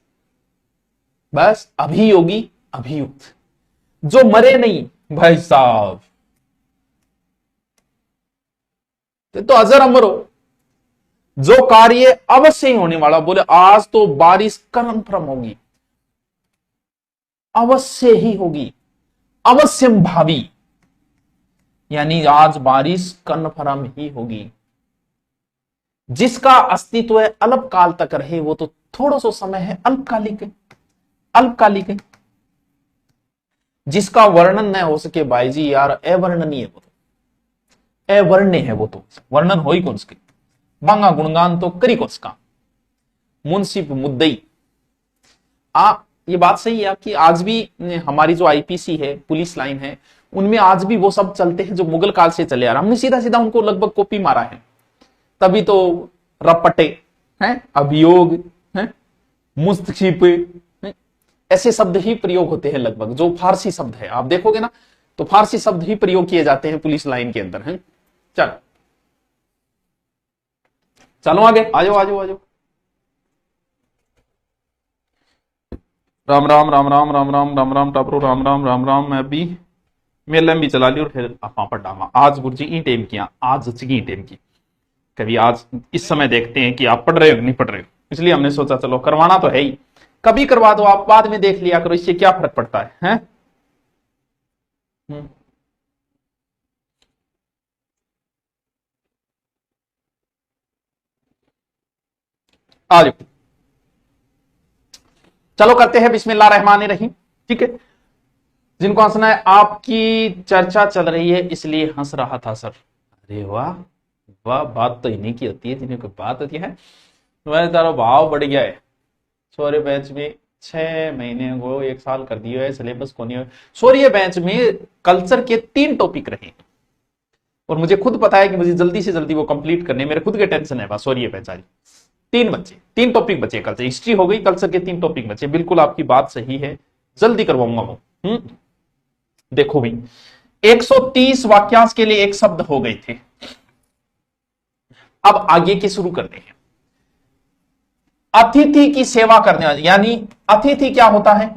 बस अभियोगी, अभियुक्त। जो मरे नहीं भाई साहब, तो अजर अमर हो। जो कार्य अवश्य ही होने वाला, बोले आज तो बारिश कन्फर्म होगी, अवश्य ही होगी, अवश्यम भावी, यानी आज बारिश कन्फर्म ही होगी। जिसका अस्तित्व है अल्पकाल तक रहे वो तो थोड़ा सा समय है, अल्पकालिक है, अल्पकालिक है। जिसका वर्णन न हो सके भाई जी यार अवर्णनीय है वो तो, अवर्ण्य है वो तो, वर्णन हो ही कौन सके, मांगा गुणगान तो करी कौन सका। मुंसिफ मुद्दई, ये बात सही है आपकी। आज भी हमारी जो आईपीसी है, पुलिस लाइन है, उनमें आज भी वो सब चलते हैं जो मुगल काल से चले आ रहा। हमने सीधा सीधा उनको लगभग कॉपी मारा है। तभी तो रपटे हैं, अभियोग हैं, मुस्तखिप हैं, ऐसे शब्द ही प्रयोग होते हैं लगभग, जो फारसी शब्द है। आप देखोगे ना तो फारसी शब्द ही प्रयोग किए जाते हैं पुलिस लाइन के अंदर हैं। चलो चलो आगे आ जाओ आ जाओ आ जाओ। राम राम राम राम राम राम राम राम टापरो राम राम राम राम। मैं अभी मेलम भी चला ली और फिर पापड़ डामा। आज गुरुजी ई टेम किया, आज ई टेम की। कभी आज इस समय देखते हैं कि आप पढ़ रहे हो नहीं पढ़ रहे हो, इसलिए हमने सोचा चलो करवाना तो है ही, कभी करवा दो, आप बाद में देख लिया करो, इससे क्या फर्क पड़ता है, हैं? आ जाओ। चलो करते हैं बिस्मिल्लाह रहमान रहीम। ठीक है, जिनको हंसना है, आपकी चर्चा चल रही है इसलिए हंस रहा था सर। अरे वाह वाह, बात तो इन्हीं की होती है जिन्हें कोई बात होती है। तुम्हारे तारा भाव बढ़ गया है। सॉरी बैच में 6 महीने को 1 साल कर दिया है, सिलेबस को नहीं है। सॉरी बैच में कल्चर के 3 टॉपिक रहे और मुझे खुद पता है कि मुझे जल्दी से जल्दी वो कंप्लीट करने, मेरे खुद के टेंशन है। बस सॉरी बेचारी, 3 बच्चे, 3 टॉपिक बचे। कल्चर हिस्ट्री हो गई, कल्चर के 3 टॉपिक बचे। बिल्कुल आपकी बात सही है, जल्दी करवाऊंगा वो। देखो भाई, 130 वाक्यांश के लिए 1 शब्द हो गए थे। अब आगे की शुरू करते हैं। अतिथि की सेवा करने वाले, यानी अतिथि क्या होता है?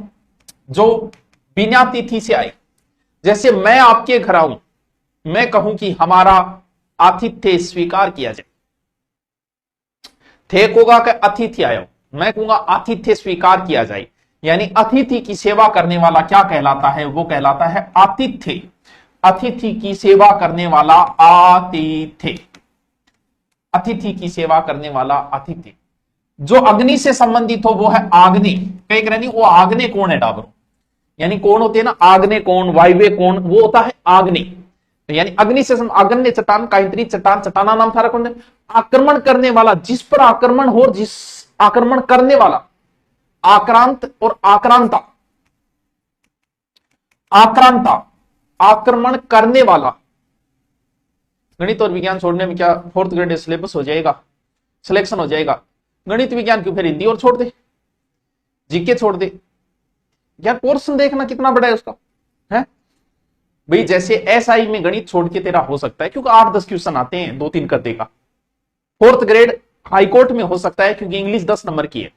जो बिना तिथि से आए। जैसे मैं आपके घर आऊं, मैं कहूं कि हमारा आतिथ्य स्वीकार किया जाए। थे कोगा के अतिथि आयो, मैं कहूंगा आतिथ्य स्वीकार किया जाए। यानी अतिथि की सेवा करने वाला क्या कहलाता है? वो कहलाता है आतिथ्य। अतिथि की सेवा करने वाला आतिथ्य, अतिथि की सेवा करने वाला आतिथ्य। जो अग्नि से संबंधित हो वो है आग्नि। कई कह रहे वो आग्ने कौन है डाबरो, यानी कौन होते हैं ना, आग्ने कौन, वायव्य कौन, वो होता है आग्नि। यानी अग्नि से अग्नि चट्टान, कांतरी चट्टान, चट्टाना नाम था कौन? आक्रमण करने वाला, जिस पर आक्रमण हो, जिस आक्रमण करने वाला। आक्रांत और आक्रांता, आक्रांता आक्रमण करने वाला। गणित और विज्ञान छोड़ने में क्या 4th ग्रेड सिलेबस हो जाएगा, सिलेक्शन हो जाएगा? गणित विज्ञान क्यों, फिर हिंदी और छोड़ दे, जीके छोड़ दे यार। पोर्शन देखना कितना बड़ा है उसका, है भाई। जैसे एसआई में गणित छोड़ के तेरा हो सकता है क्योंकि 8-10 क्वेश्चन आते हैं, 2-3 कर देगा। 4th ग्रेड हाईकोर्ट में हो सकता है क्योंकि इंग्लिश 10 नंबर की है।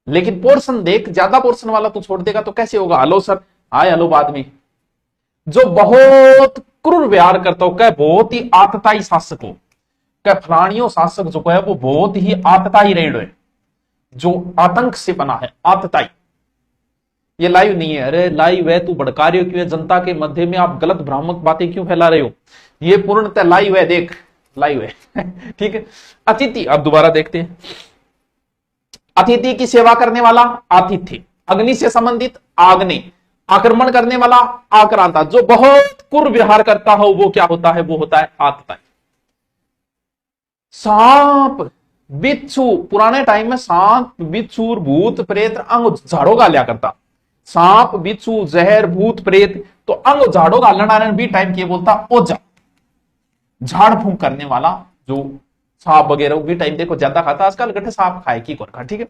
लेकिन पोर्शन देख, ज्यादा पोर्शन वाला तू छोड़ देगा तो कैसे होगा? हेलो सर, हाय हेलो बाद में। जो बहुत क्रूर व्यवहार करता हो, क्या बहुत ही आतताई शासक हो, क्या फलानियों शासक जो है वो बहुत ही आतताई रेड है, जो आतंक से बना है, आतताई। ये लाइव नहीं है, अरे लाइव है, तू भड़का रहे हो क्यों? जनता के मध्य में आप गलत भ्रामक बातें क्यों फैला रहे हो? ये पूर्णतः लाइव है, देख लाइव है। ठीक है। अतिथि, अब दोबारा देखते हैं। अतिथि की सेवा करने वाला आतिथ्य, अग्नि से संबंधित आग्नि, आक्रमण करने वाला आक्रांता। जो बहुत क्रूर व्यवहार करता हो वो क्या होता है? वो होता है आतताई। सांप बिच्छू, पुराने टाइम में सांप बिच्छू भूत प्रेत अंग झाड़ो गालिया करता। सांप बिच्छू जहर भूत प्रेत, तो अंग झाड़ो गालना भी टाइम के बोलता ओझा, झाड़ फूंक करने वाला। जो सांप वगैरह भी टाइम देखो ज्यादा खाता, आजकल गठे सांप खाए की कौन खा, ठीक है,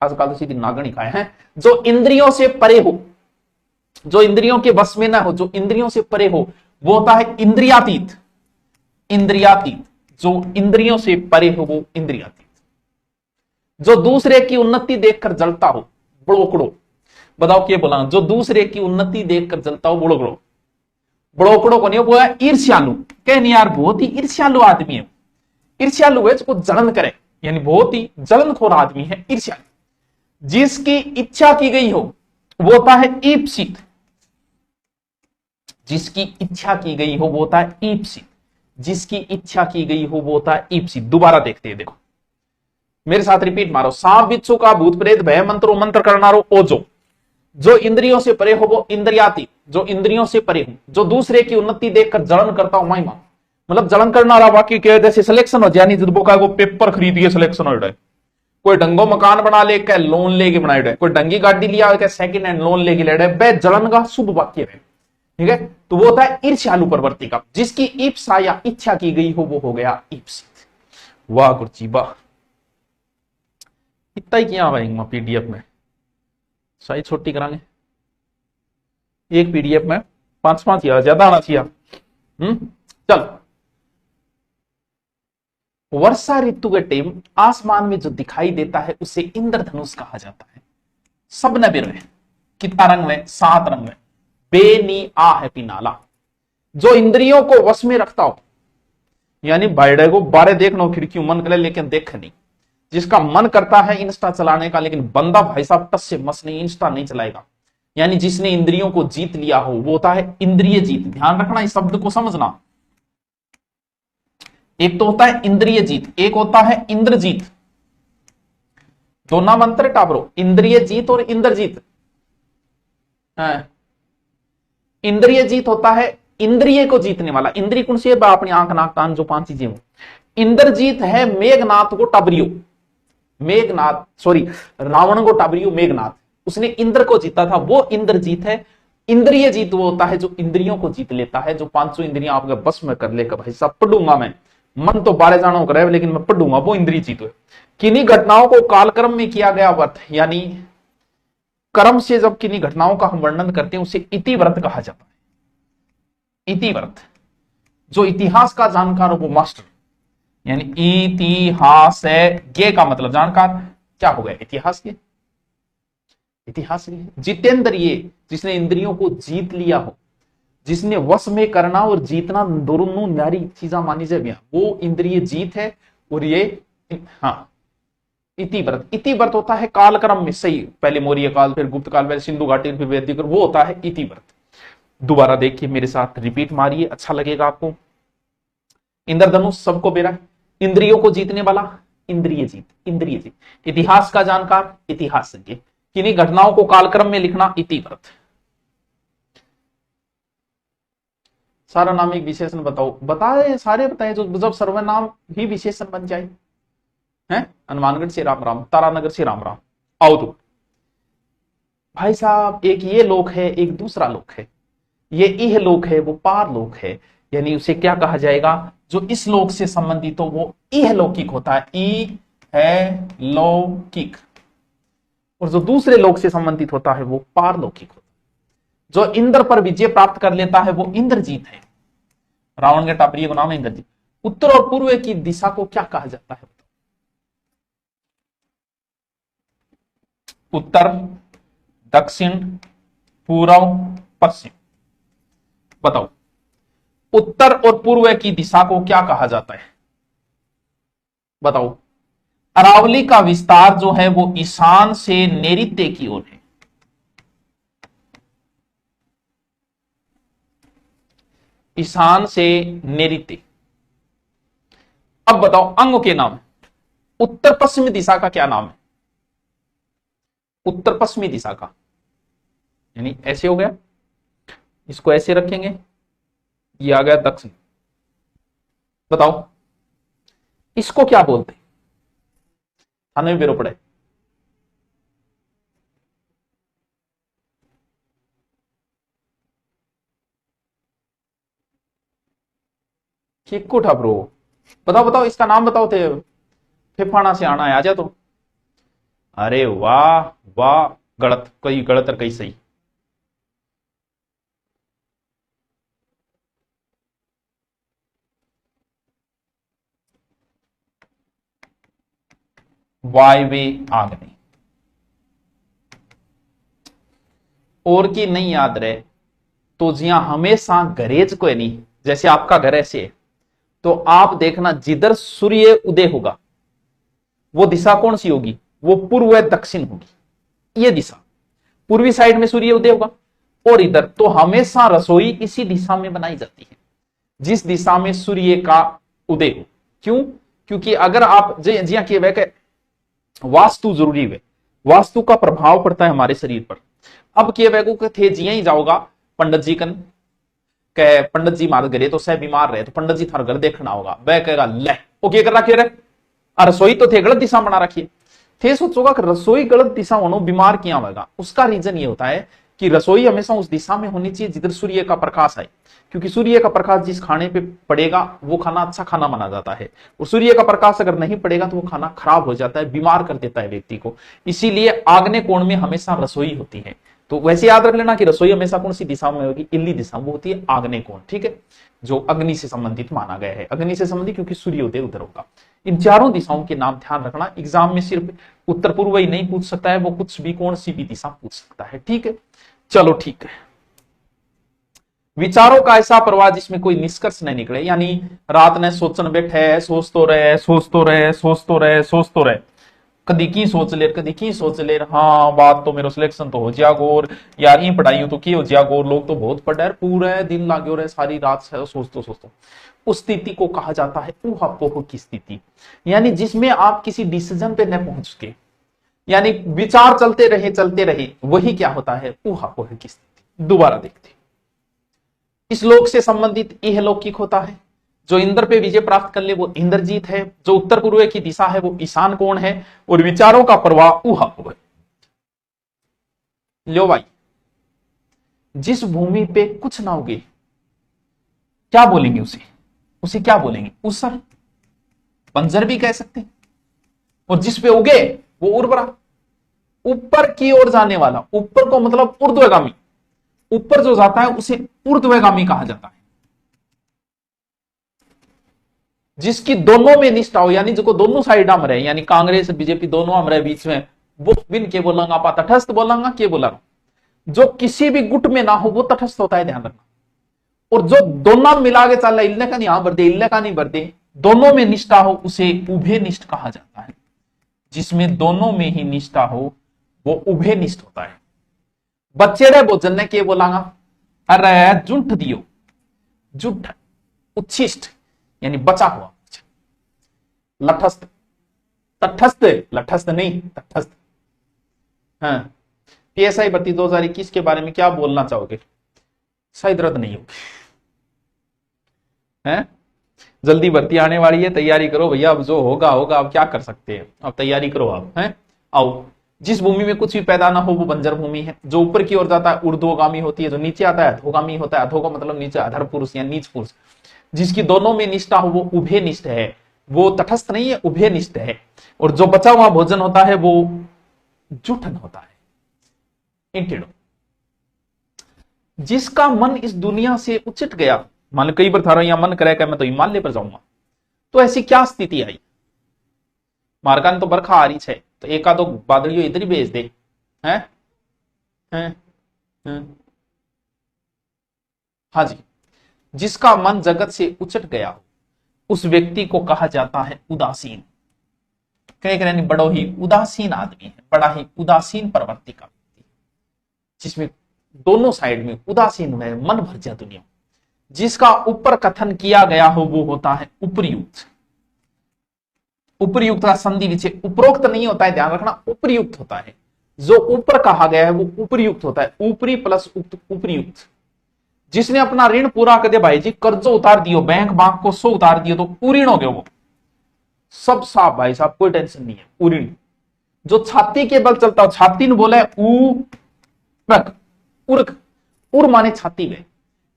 आजकल तो सीधी नागणी खाए हैं। जो इंद्रियों से परे हो, जो इंद्रियों के बस में ना हो, जो इंद्रियों से परे हो, वो होता है इंद्रियातीत। इंद्रियातीत, जो इंद्रियों से परे हो वो इंद्रियातीत। जो दूसरे की उन्नति देखकर जलता हो, बड़ोकड़ो। बताओ क्या बोला? जो दूसरे की उन्नति देखकर जलता हो, बड़ोकड़ो। बड़ोकड़ो को नहीं, वो है ईर्ष्यालु। कहने यार बहुत ही ईर्ष्यालु आदमी है। ईर्ष्यालु है जो जलन करे, यानी बहुत ही जलनखोर आदमी है ईर्ष्यालु। जिसकी इच्छा की गई हो वो होता है ईप्सित। जिसकी इच्छा की गई हो वो होता है ईप्सित। जिसकी इच्छा की गई हो वो होता है ईप्सित। दोबारा देखते हैं, देखो मेरे साथ रिपीट मारो। सांप बिच्छू का भूत प्रेत भय मंत्रो मंत्र करनारो ओजो। जो इंद्रियों से परे हो वो इंद्रियाती, जो इंद्रियों से परे हो। जो दूसरे की उन्नति देखकर जलन करता हो महिमा, मतलब जलन करना रहा। बाकी क्या जैसे सिलेक्शन हो जानी जिदबो का वो पेपर खरीद के सिलेक्शन हो जाए, कोई ढंगो मकान बना ले क्या लोन लेके बनाए रहे, कोई ढंगी गाड़ी लिया क्या सेकंड हैंड लोन लेके ले रहे, बे जलन का शुभ वाक्य है। ठीक है, तो वो होता है ईर्ष्यालु प्रवृत्ति का। जिसकी ईप्सा या इच्छा की गई हो वो हो गया ईप्सित। वाह गुरुजी वाह, इतना ही किया भाई पीडीएफ में, साइज छोटी करांगे। एक पीडीएफ में 5-5 या ज्यादा आना चाहिए। चल, वर्षा ऋतु के टाइम आसमान में जो दिखाई देता है उसे इंद्रधनुष कहा जाता है। सब नबीर है, कितना रंग में? 7 रंग में। बेनी आ है पिनाला। जो इंद्रियों को वश में रखता हो, यानी बाइडे को बारे देखना हो, खिड़की मन करे लेकिन देख नहीं। जिसका मन करता है इंस्टा चलाने का, लेकिन बंदा भाई साहब टस से मस नहीं, इंस्टा नहीं चलाएगा। यानी जिसने इंद्रियों को जीत लिया हो वो होता है इंद्रिय जीत। ध्यान रखना इस शब्द को समझना। एक तो होता है इंद्रिय जीत, एक होता है इंद्रजीत। तो नाम अंतर है टाबरो, इंद्रिय जीत और इंद्रजीत। इंद्रिय जीत होता है इंद्रिय को जीतने वाला, इंद्रिय कौन सी है? अपनी आंख नाक कान जो 5 चीजें हो। इंद्रजीत है मेघनाथ को टाबरियो, मेघनाथ सॉरी रावण को टाबरियो मेघनाथ, उसने इंद्र को जीता था, वो इंद्रजीत है। इंद्रिय जीत वो होता है जो इंद्रियों को जीत लेता है, जो 500 इंद्रियां आपके बस में कर लेकर भाई साहब पढ़ूंगा मैं, मन तो बारे जाना करे लेकिन मैं पढ़ूंगा, वो इंद्रिय जीत है। किन्हीं घटनाओं को कालक्रम में किया गया व्रत, यानी कर्म से जब किन्हीं घटनाओं का हम वर्णन करते हैं उसे इति व्रत कहा जाता है। इति व्रत, जो इतिहास का जानकार हो वो मास्टर, यानी इतिहास है ये का मतलब जानकार, क्या हो गया? इतिहास के, इतिहास के। जितेंद्र ये जिसने इंद्रियों को जीत लिया हो, जिसने वश में करना और जीतना दोनों न्यारी चीजा मानी जाए, वो इंद्रिय जीत है। और ये हाँ इति व्रत, इति व्रत होता है कालक्रम में, सही, पहले मौर्य काल, फिर गुप्त काल, फिर सिंधु घाटी, फिर वैदिक, वो होता है इति व्रत। दोबारा देखिए मेरे साथ, रिपीट मारिए, अच्छा लगेगा आपको। इंद्रधनुष सबको बेरा, इंद्रियों को जीतने वाला इंद्रिय जीत, इंद्रिय जीत। इतिहास का जानकार इतिहासज्ञ, किन्हीं घटनाओं को कालक्रम में लिखना इति व्रत। सारा नामिक विशेषण बताओ, बताए सारे बताए, जो जब सर्वनाम ही विशेषण बन जाए हैं। हनुमानगढ़ से राम राम, तारानगर से राम राम। आओ तो भाई साहब, एक ये लोक है, एक दूसरा लोक है। ये इह लोक है, वो पार लोक है, यानी उसे क्या कहा जाएगा? जो इस लोक से संबंधित हो वो इह लौकिक होता है, ई है लौकिक। और जो दूसरे लोक से संबंधित होता है वो पारलौकिक होता है। जो इंद्र पर विजय प्राप्त कर लेता है वो इंद्रजीत है। रावण के टापरिये को नाम है इंद्रजीत। उत्तर और पूर्व की दिशा को क्या कहा जाता है? उत्तर, दक्षिण, पूर्व, पश्चिम। बताओ, उत्तर और पूर्व की दिशा को क्या कहा जाता है? बताओ। अरावली का विस्तार जो है वो ईशान से नैऋत्य की ओर है। ईशान से नैऋत्य। अब बताओ अंग के नाम। उत्तर पश्चिमी दिशा का क्या नाम है? उत्तर पश्चिमी दिशा का, यानी ऐसे हो गया, इसको ऐसे रखेंगे, ये आ गया दक्षिण। बताओ इसको क्या बोलते हैं? थाने में बेरो पड़े। उठा ब्रो, बताओ बताओ इसका नाम बताओ। थे फिफाना से आना है, आ जा तो। अरे वाह वाह, गलत, कई गलत और कई सही। वायवे आग्नि। और की नहीं याद रहे तो जिया हमेशा गरेज को नहीं, जैसे आपका घर ऐसे है तो आप देखना जिधर सूर्य उदय होगा वो दिशा कौन सी होगी? वो पूर्व दक्षिण होगी। ये दिशा पूर्वी साइड में सूर्य उदय होगा। और इधर तो हमेशा रसोई इसी दिशा में बनाई जाती है, जिस दिशा में सूर्य का उदय हो। क्यों? क्योंकि अगर आप जिया किए वह वास्तु जरूरी है, वास्तु का प्रभाव पड़ता है हमारे शरीर पर। अब किए वह को थे जिया ही जाओगा पंडित जी कन कह, पंडित जी मार गए तो सह बीमार रहे तो पंडित जी थार घर देखना होगा। वह कहेगा ले वो क्या कर रखिए रे, रसोई तो थे गलत दिशा बना रखिए। थे सोचोगा कि रसोई गलत दिशा होना बीमार क्या होगा? उसका रीजन ये होता है कि रसोई हमेशा उस दिशा में होनी चाहिए जिधर सूर्य का प्रकाश आए, क्योंकि सूर्य का प्रकाश जिस खाने पे पड़ेगा वो खाना अच्छा खाना माना जाता है। और सूर्य का प्रकाश अगर नहीं पड़ेगा तो वो खाना खराब हो जाता है, बीमार कर देता है व्यक्ति को। इसीलिए आग्नेय कोण में हमेशा रसोई होती है। तो वैसे याद रख लेना कि रसोई हमेशा कौन सी दिशा में होगी? इल्ली दिशा, वो होती है आग्नेय कोण। ठीक है, जो अग्नि से संबंधित माना गया है। अग्नि से संबंधित क्योंकि सूर्योदय उधर होगा। इन चारों दिशाओं के नाम ध्यान रखना। एग्जाम में सिर्फ उत्तर पूर्व ही नहीं पूछ सकता है, वो कुछ भी कौन सी भी दिशा पूछ सकता है। ठीक है, चलो ठीक है। विचारों का ऐसा प्रवाह जिसमें कोई निष्कर्ष नहीं निकले, यानी रात ने सोचन बैठे, सोच तो रहे सोच तो रहे सोच तो रहे सोच तो रहे, कदी की सोच ले कदी की सोच ले, हाँ बात तो मेरा सिलेक्शन तो हो जाएगा और यार ये पढ़ाई तो की हो जाएगा और लोग तो बहुत पढ़े पूरे दिन लागे रहे सारी रात सोचते सोचते। उस स्थिति को कहा जाता है ऊहापोह की स्थिति, यानी जिसमें आप किसी डिसीजन पे न पहुंच के, यानी विचार चलते रहे वही क्या होता है, ऊहापोह की स्थिति। दोबारा देखते हैं, इस लोक से संबंधित इहलौकिक होता है। जो इंद्र पे विजय प्राप्त कर ले वो इंद्रजीत है, जो उत्तर पूर्व की दिशा है वो ईशान कोण है, और विचारों का प्रवाह ऊहापोह है। लो भाई, जिस भूमि पे कुछ ना उगे क्या बोलेंगे उसे क्या बोलेंगे, ऊसर, बंजर भी कह सकते हैं। और जिस पे उगे वो उर्वरा, ऊपर की ओर जाने वाला, ऊपर को मतलब ऊर्ध्वगामी, ऊपर जो जाता है उसे ऊर्ध्वगामी कहा जाता है। जिसकी दोनों में निष्ठा हो, यानी जो दोनों साइड हम रहे, यानी कांग्रेस बीजेपी दोनों हम रहे बीच में, वो बिन के बोलांगा आप तटस्थ बोलांगा के बोला, जो किसी भी गुट में ना हो वो तटस्थ होता है, ध्यान रखना। और जो दोनों मिला के चल रहा है, इल्ले का नहीं यहां भर दे, इल्ले का नहीं भर दे, दोनों में निष्ठा हो उसे उभय निष्ठ कहा जाता है। जिसमें दोनों में ही निष्ठा हो वो उभय निष्ठ होता है। बच्चेरे भोजन ने के बोलांगा, अरे जुंठ दियो, जुंठ उच्छिष्ट यानी बचा हुआ, लठस्थ, तटस्थ, लठस्थ नहीं तटस्थ। हाँ, पीएसआई भर्ती 2021 के बारे में क्या बोलना चाहोगे? शायद रद्द नहीं होगी, है जल्दी भर्ती आने वाली है, तैयारी करो भैया, अब जो होगा होगा, अब क्या कर सकते हैं, अब तैयारी करो आप, हैं आओ। जिस भूमि में कुछ भी पैदा ना हो वो बंजर भूमि है। जो ऊपर की ओर जाता है ऊर्ध्वगामी होती है, जो नीचे आता है अधोगामी होता है। अधो का मतलब नीचे, अधर पुरुष या नीच पुरुष। जिसकी दोनों में निष्ठा हो वो उभय निष्ठ है, वो तटस्थ नहीं है, उभय निष्ठ है। और जो बचा हुआ भोजन होता है वो जुठन होता है, इंटेडो। जिसका मन इस दुनिया से उचट गया, मान लो कई बार थारा यहां मन करेगा मैं तो हिमालय पर जाऊंगा, तो ऐसी क्या स्थिति आई? मार्गान तो बरखा आ रही है, तो एका दो बादलियों इधर ही भेज दे, हैं हैं। हाँ जी, जिसका मन जगत से उचट गया हो उस व्यक्ति को कहा जाता है उदासीन। कहीं बड़ो ही उदासीन आदमी है, बड़ा ही उदासीन प्रवृत्ति का व्यक्ति, जिसमें दोनों साइड में उदासीन में मन भर जाए दुनिया। जिसका ऊपर कथन किया गया हो वो होता है उपयुक्त। उपयुक्त का संधि विच्छेद, उपरोक्त नहीं होता है, ध्यान रखना, उपयुक्त होता है। जो ऊपर कहा गया है वो उपयुक्त होता है, ऊपरी प्लस उपयुक्त। जिसने अपना ऋण पूरा कर दिया, भाई जी कर्जो उतार दियो, बैंक बांक को 100 उतार दियो तो उऋण हो गया, वो सब साफ भाई साहब, कोई टेंशन नहीं है, उऋण। जो छाती के बल चलता हो, छाती ने बोला है उर्क, उर्क, उर माने छाती में,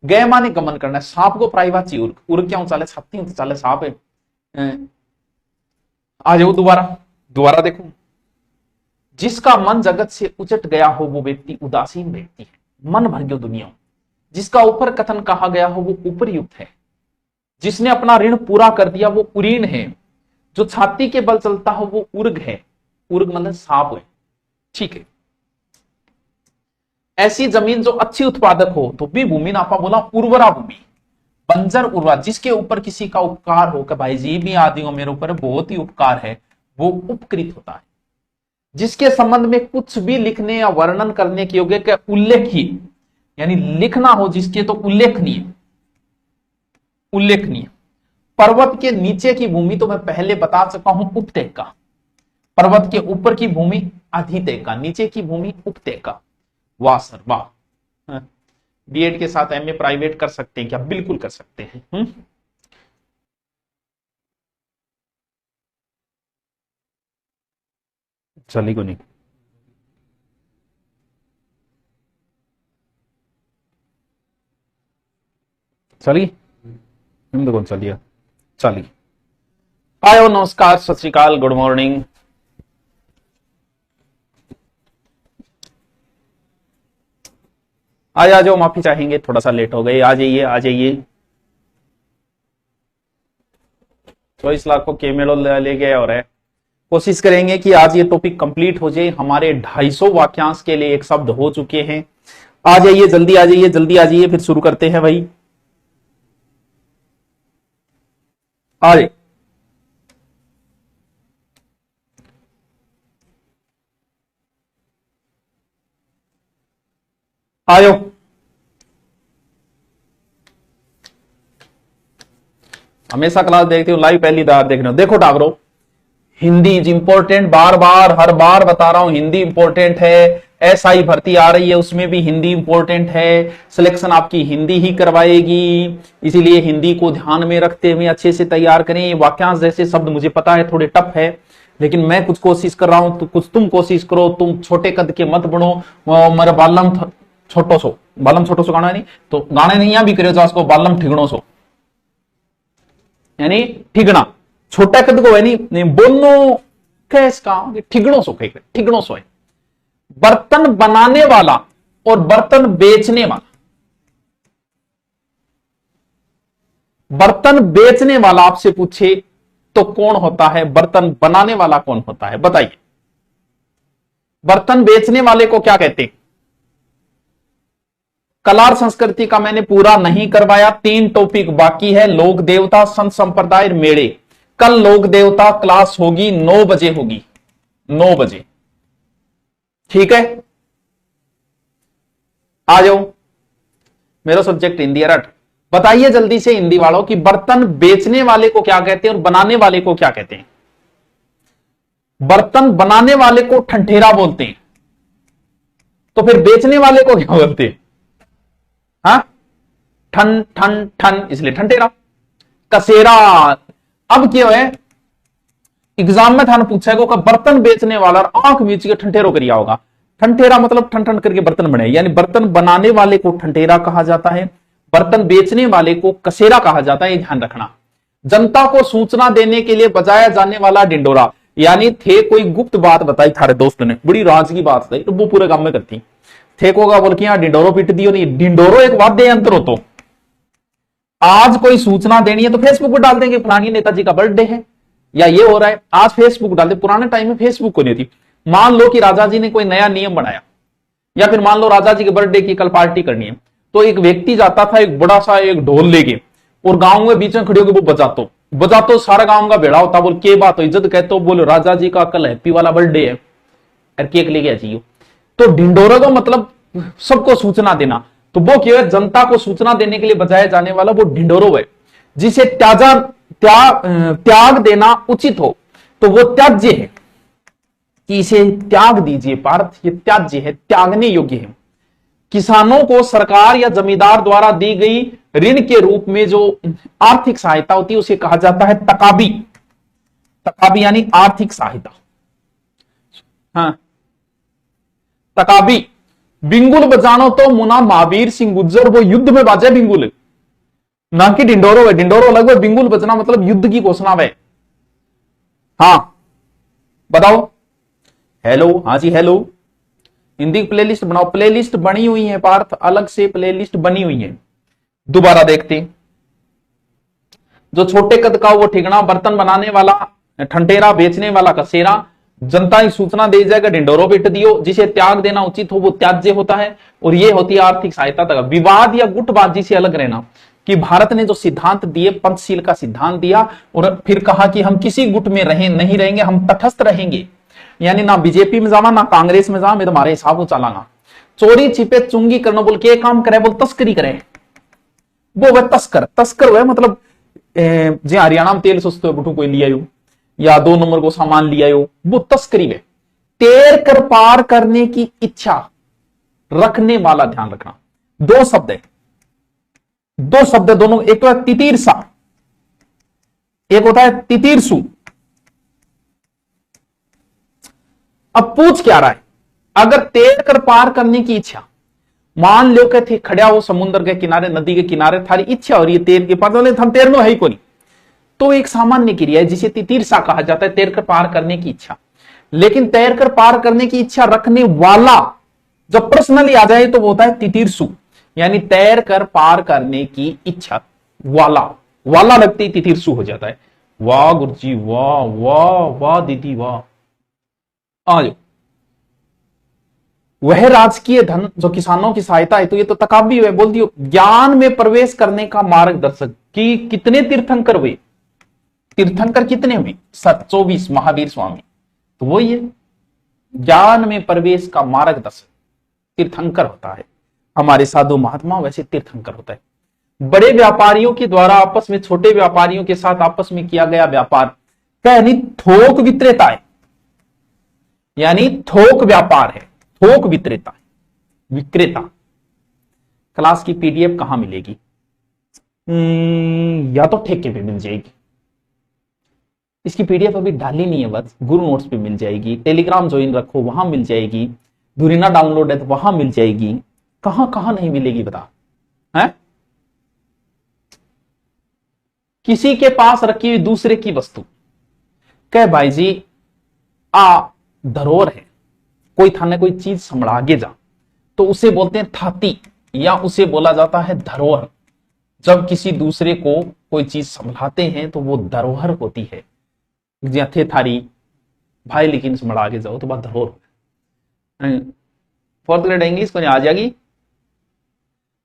गए माने गमन करना है। सांप को प्राइवाची उर्क, उर्क क्या चाले छाती तो चाले सांप है। आ जाओ दोबारा देखो, जिसका मन जगत से उचट गया हो वो व्यक्ति उदासीन व्यक्ति है, मन भर गयो दुनिया। जिसका ऊपर कथन कहा गया हो वो उपरयुक्त है। जिसने अपना ऋण पूरा कर दिया वो उरीण है। जो छाती के बल चलता हो वो उर्ग है, उर्ग मतलब सांप है, ठीक है। ऐसी जमीन जो अच्छी उत्पादक हो तो भी भूमि नापा बोला उर्वरा भूमि, बंजर उर्वरा। जिसके ऊपर किसी का उपकार हो कि भाई जी भी आदि हो मेरे ऊपर बहुत ही उपकार है, वो उपकृत होता है। जिसके संबंध में कुछ भी लिखने या वर्णन करने के योग्य के उल्लेखीय, यानी लिखना हो जिसके तो उल्लेखनीय, उल्लेखनीय। पर्वत के नीचे की भूमि तो मैं पहले बता चुका हूं उपत्यका, पर्वत के ऊपर की भूमि अधित्यका, नीचे की भूमि उपत्यका। वाह सर वाह, बीएड के साथ एमए प्राइवेट कर सकते हैं क्या? बिल्कुल कर सकते हैं। चली को नहीं, चली हम तो कौन चलिए, चलिए आयो, नमस्कार, सत श्री अकाल, गुड मॉर्निंग। आ जाओ, माफी चाहेंगे थोड़ा सा लेट हो गए, आ जाइए आ जाइए। 24 लाख को केमेलो ले गया और है। कोशिश करेंगे कि आज ये टॉपिक कंप्लीट हो जाए। हमारे 250 वाक्यांश के लिए एक शब्द हो चुके हैं। आ जाइए, जल्दी आ जाइए, जल्दी आ जाइए, फिर शुरू करते हैं भाई। आ जाइए, आयो। हमेशा क्लास देखते हो, लाइव पहली बार देख रहे हो, देखो टावरो, हिंदी इज इंपॉर्टेंट, बार बार हर बार बता रहा हूं, हिंदी इंपॉर्टेंट है। एसआई भर्ती आ रही है, उसमें भी हिंदी इंपॉर्टेंट है, सिलेक्शन आपकी हिंदी ही करवाएगी, इसीलिए हिंदी को ध्यान में रखते हुए अच्छे से तैयार करें। वाक्यांश जैसे शब्द मुझे पता है थोड़े टफ है, लेकिन मैं कुछ कोशिश कर रहा हूं, तो कुछ तुम कोशिश करो। तुम छोटे कद के मत बनो, मेरा बालम छोटो सो, बालम छोटो सो गाना नहीं, तो गाने नहीं भी करे उसको बालम ठिगणो सो, यानी ठिगना, छोटा कद को है नहीं बोलनो कैसका ठिगणो सो, ठिगणो सो है। बर्तन बनाने वाला और बर्तन बेचने वाला, बर्तन बेचने वाला आपसे पूछे तो कौन होता है, बर्तन बनाने वाला कौन होता है, बताइए। बर्तन बेचने वाले को क्या कहते हैं? कला और संस्कृति का मैंने पूरा नहीं करवाया, 3 टॉपिक बाकी है, लोक देवता, संत संप्रदाय, मेड़े। कल लोक देवता क्लास होगी 9 बजे होगी, 9 बजे, ठीक है। आ जाओ, मेरा सब्जेक्ट हिंदी है रट। बताइए जल्दी से हिंदी वालों कि बर्तन बेचने वाले को क्या कहते हैं और बनाने वाले को क्या कहते हैं? बर्तन बनाने वाले को ठंठेरा बोलते हैं, तो फिर बेचने वाले को क्या बोलते हैं? हाँ, ठन ठन ठन, इसलिए ठंठेरा। कसेरा, अब क्या है, एग्जाम में था ना पूछा है बर्तन बेचने वाला आंख बीच के ठंठेरो करिया होगा। ठंठेरा मतलब ठन ठन करके बर्तन बने, यानी बर्तन बनाने वाले को ठंठेरा कहा जाता है, बर्तन बेचने वाले को कसेरा कहा जाता है, ये ध्यान रखना। जनता को सूचना देने के लिए बजाया जाने वाला डिंडोरा, यानी थे कोई गुप्त बात बताई थारे दोस्त ने, बड़ी राज की बात थी, तो वो पूरे काम में करती थे को का बोल के यहाँ डिंडोरो पीट दियो, नहीं डिंडोरो एक वाद्य यंत्र हो। तो आज कोई सूचना देनी है तो फेसबुक पर डाल देंगे फलानी नेताजी का बर्थडे है या ये हो रहा है, आज फेसबुक डाल दे। पुराने टाइम में फेसबुक को नहीं थी। मान लो कि राजा जी ने कोई नया नियम बनाया, या फिर मान लो राजा जी के बर्थडे की कल पार्टी करनी है, तो एक व्यक्ति जाता था एक बड़ा सा एक ढोल लेके और गांव में बीच में खड़े होकर वो बजातो सारा गांव का बेड़ा होता। बोल के बात हो, इज्जत कहते हो, बोलो राजा जी का कल हैप्पी वाला बर्थडे है और केक लेके आ जाइयो। तो ढिंडोरा का मतलब सबको सूचना देना, तो वो क्या है, जनता को सूचना देने के लिए बजाया जाने वाला वो ढिंडोरो है, जिसे त्याग देना उचित हो तो वो त्याज्य है, कि इसे त्याग दीजिए पार्थ, ये त्याज्य है, त्यागने योग्य है। किसानों को सरकार या जमींदार द्वारा दी गई ऋण के रूप में जो आर्थिक सहायता होती है उसे कहा जाता है तकाबी। तकाबी यानी आर्थिक सहायता। हाँ, तकाबी। बिंगुल बजानो तो मुना महावीर सिंह गुज्जर, वो युद्ध में बाजे बिंगुल, ना कि डिंडोरो है। डिंडोरो अलग है, बिंगुल बजना मतलब युद्ध की घोषणा है। हाँ बताओ, हेलो, हाँ जी हेलो। हिंदी प्लेलिस्ट बनाओ, प्लेलिस्ट बनी हुई है पार्थ, अलग से प्लेलिस्ट बनी हुई है। दोबारा देखते हैं। जो छोटे कद का वो ठिगना, बर्तन बनाने वाला ठंटेरा, बेचने वाला कसेरा, जनता की सूचना दे जाएगा डिंडोरो पीट दियो, जिसे त्याग देना उचित हो वो त्याज्य होता है, और ये होती है आर्थिक सहायता तक। विवाद या गुटबाजी से अलग रहना, कि भारत ने जो सिद्धांत दिए, पंचशील का सिद्धांत दिया, और फिर कहा कि हम किसी गुट में नहीं रहेंगे, हम तटस्थ रहेंगे, यानी ना बीजेपी में जावा ना कांग्रेस में जावा, मैं तुम्हारे हिसाब से चलांगा। चोरी छिपे चुंगी करना बोल के काम करे, बोल तस्करी करे, वो वह तस्कर हुए, मतलब जी हरियाणा में तेल सस्ते बुटू कोई लिया या 2 नंबर को सामान लिया वो तस्करी में। तेर कर पार करने की इच्छा रखने वाला, ध्यान रखना, 2 शब्द है, 2 शब्द दोनों, एक तो है तितीरसा, एक होता है तितीरसु। अब पूछ क्या रहा है, अगर तैर कर पार करने की इच्छा, मान लो कि थे खड़ा हो समुद्र के किनारे, नदी के किनारे, थारी इच्छा हो रही है तैर के पार, तो हम तैरनो है ही कोई, तो एक सामान्य क्रिया है जिसे तितीरसा कहा जाता है, तैर कर पार करने की इच्छा। लेकिन तैर कर पार करने की इच्छा रखने वाला जब पर्सनली आ जाए तो वो होता है तितीरसु, यानी तैर कर पार करने की इच्छा वाला लगते ही तितीरसु हो जाता है। वाह गुरुजी, वाह वाह वाह दीदी वाह। आ जाओ, वह राजकीय धन जो किसानों की सहायता है, तो ये तो तकाबी हुए, बोल दियो ज्ञान में प्रवेश करने का मार्गदर्शक। कि कितने तीर्थंकर हुए, तीर्थंकर कितने हुए, 24 महावीर स्वामी, तो वो ये ज्ञान में प्रवेश का मार्गदर्शक तीर्थंकर होता है। हमारे साधु महात्मा वैसे तीर्थंकर होता है। बड़े व्यापारियों के द्वारा आपस में छोटे व्यापारियों के साथ आपस में किया गया व्यापार यानी थोक विक्रेता है, यानी थोक व्यापार है, थोक विक्रेता, विक्रेता। क्लास की पीडीएफ कहां मिलेगी? या तो ठेके पे मिल जाएगी, इसकी पीडीएफ अभी डाली नहीं है, बस गुरु नोट्स पे मिल जाएगी। टेलीग्राम ज्वाइन रखो, वहां मिल जाएगी। धुरीना डाउनलोड है तो वहां मिल जाएगी। कहां कहां नहीं मिलेगी बता है? किसी के पास रखी हुई दूसरे की वस्तु, कह भाई जी आ धरोहर है, कोई थाने कोई चीज संभला के जा, तो उसे बोलते हैं थाती, या उसे बोला जाता है धरोहर। जब किसी दूसरे को कोई चीज संभलाते हैं तो वो धरोहर होती है। थे थारी भाई, लेकिन संभला के जाओ तो बात धरोहर। फोर्थ ग्रेड इंग्लिश को आ जाएगी।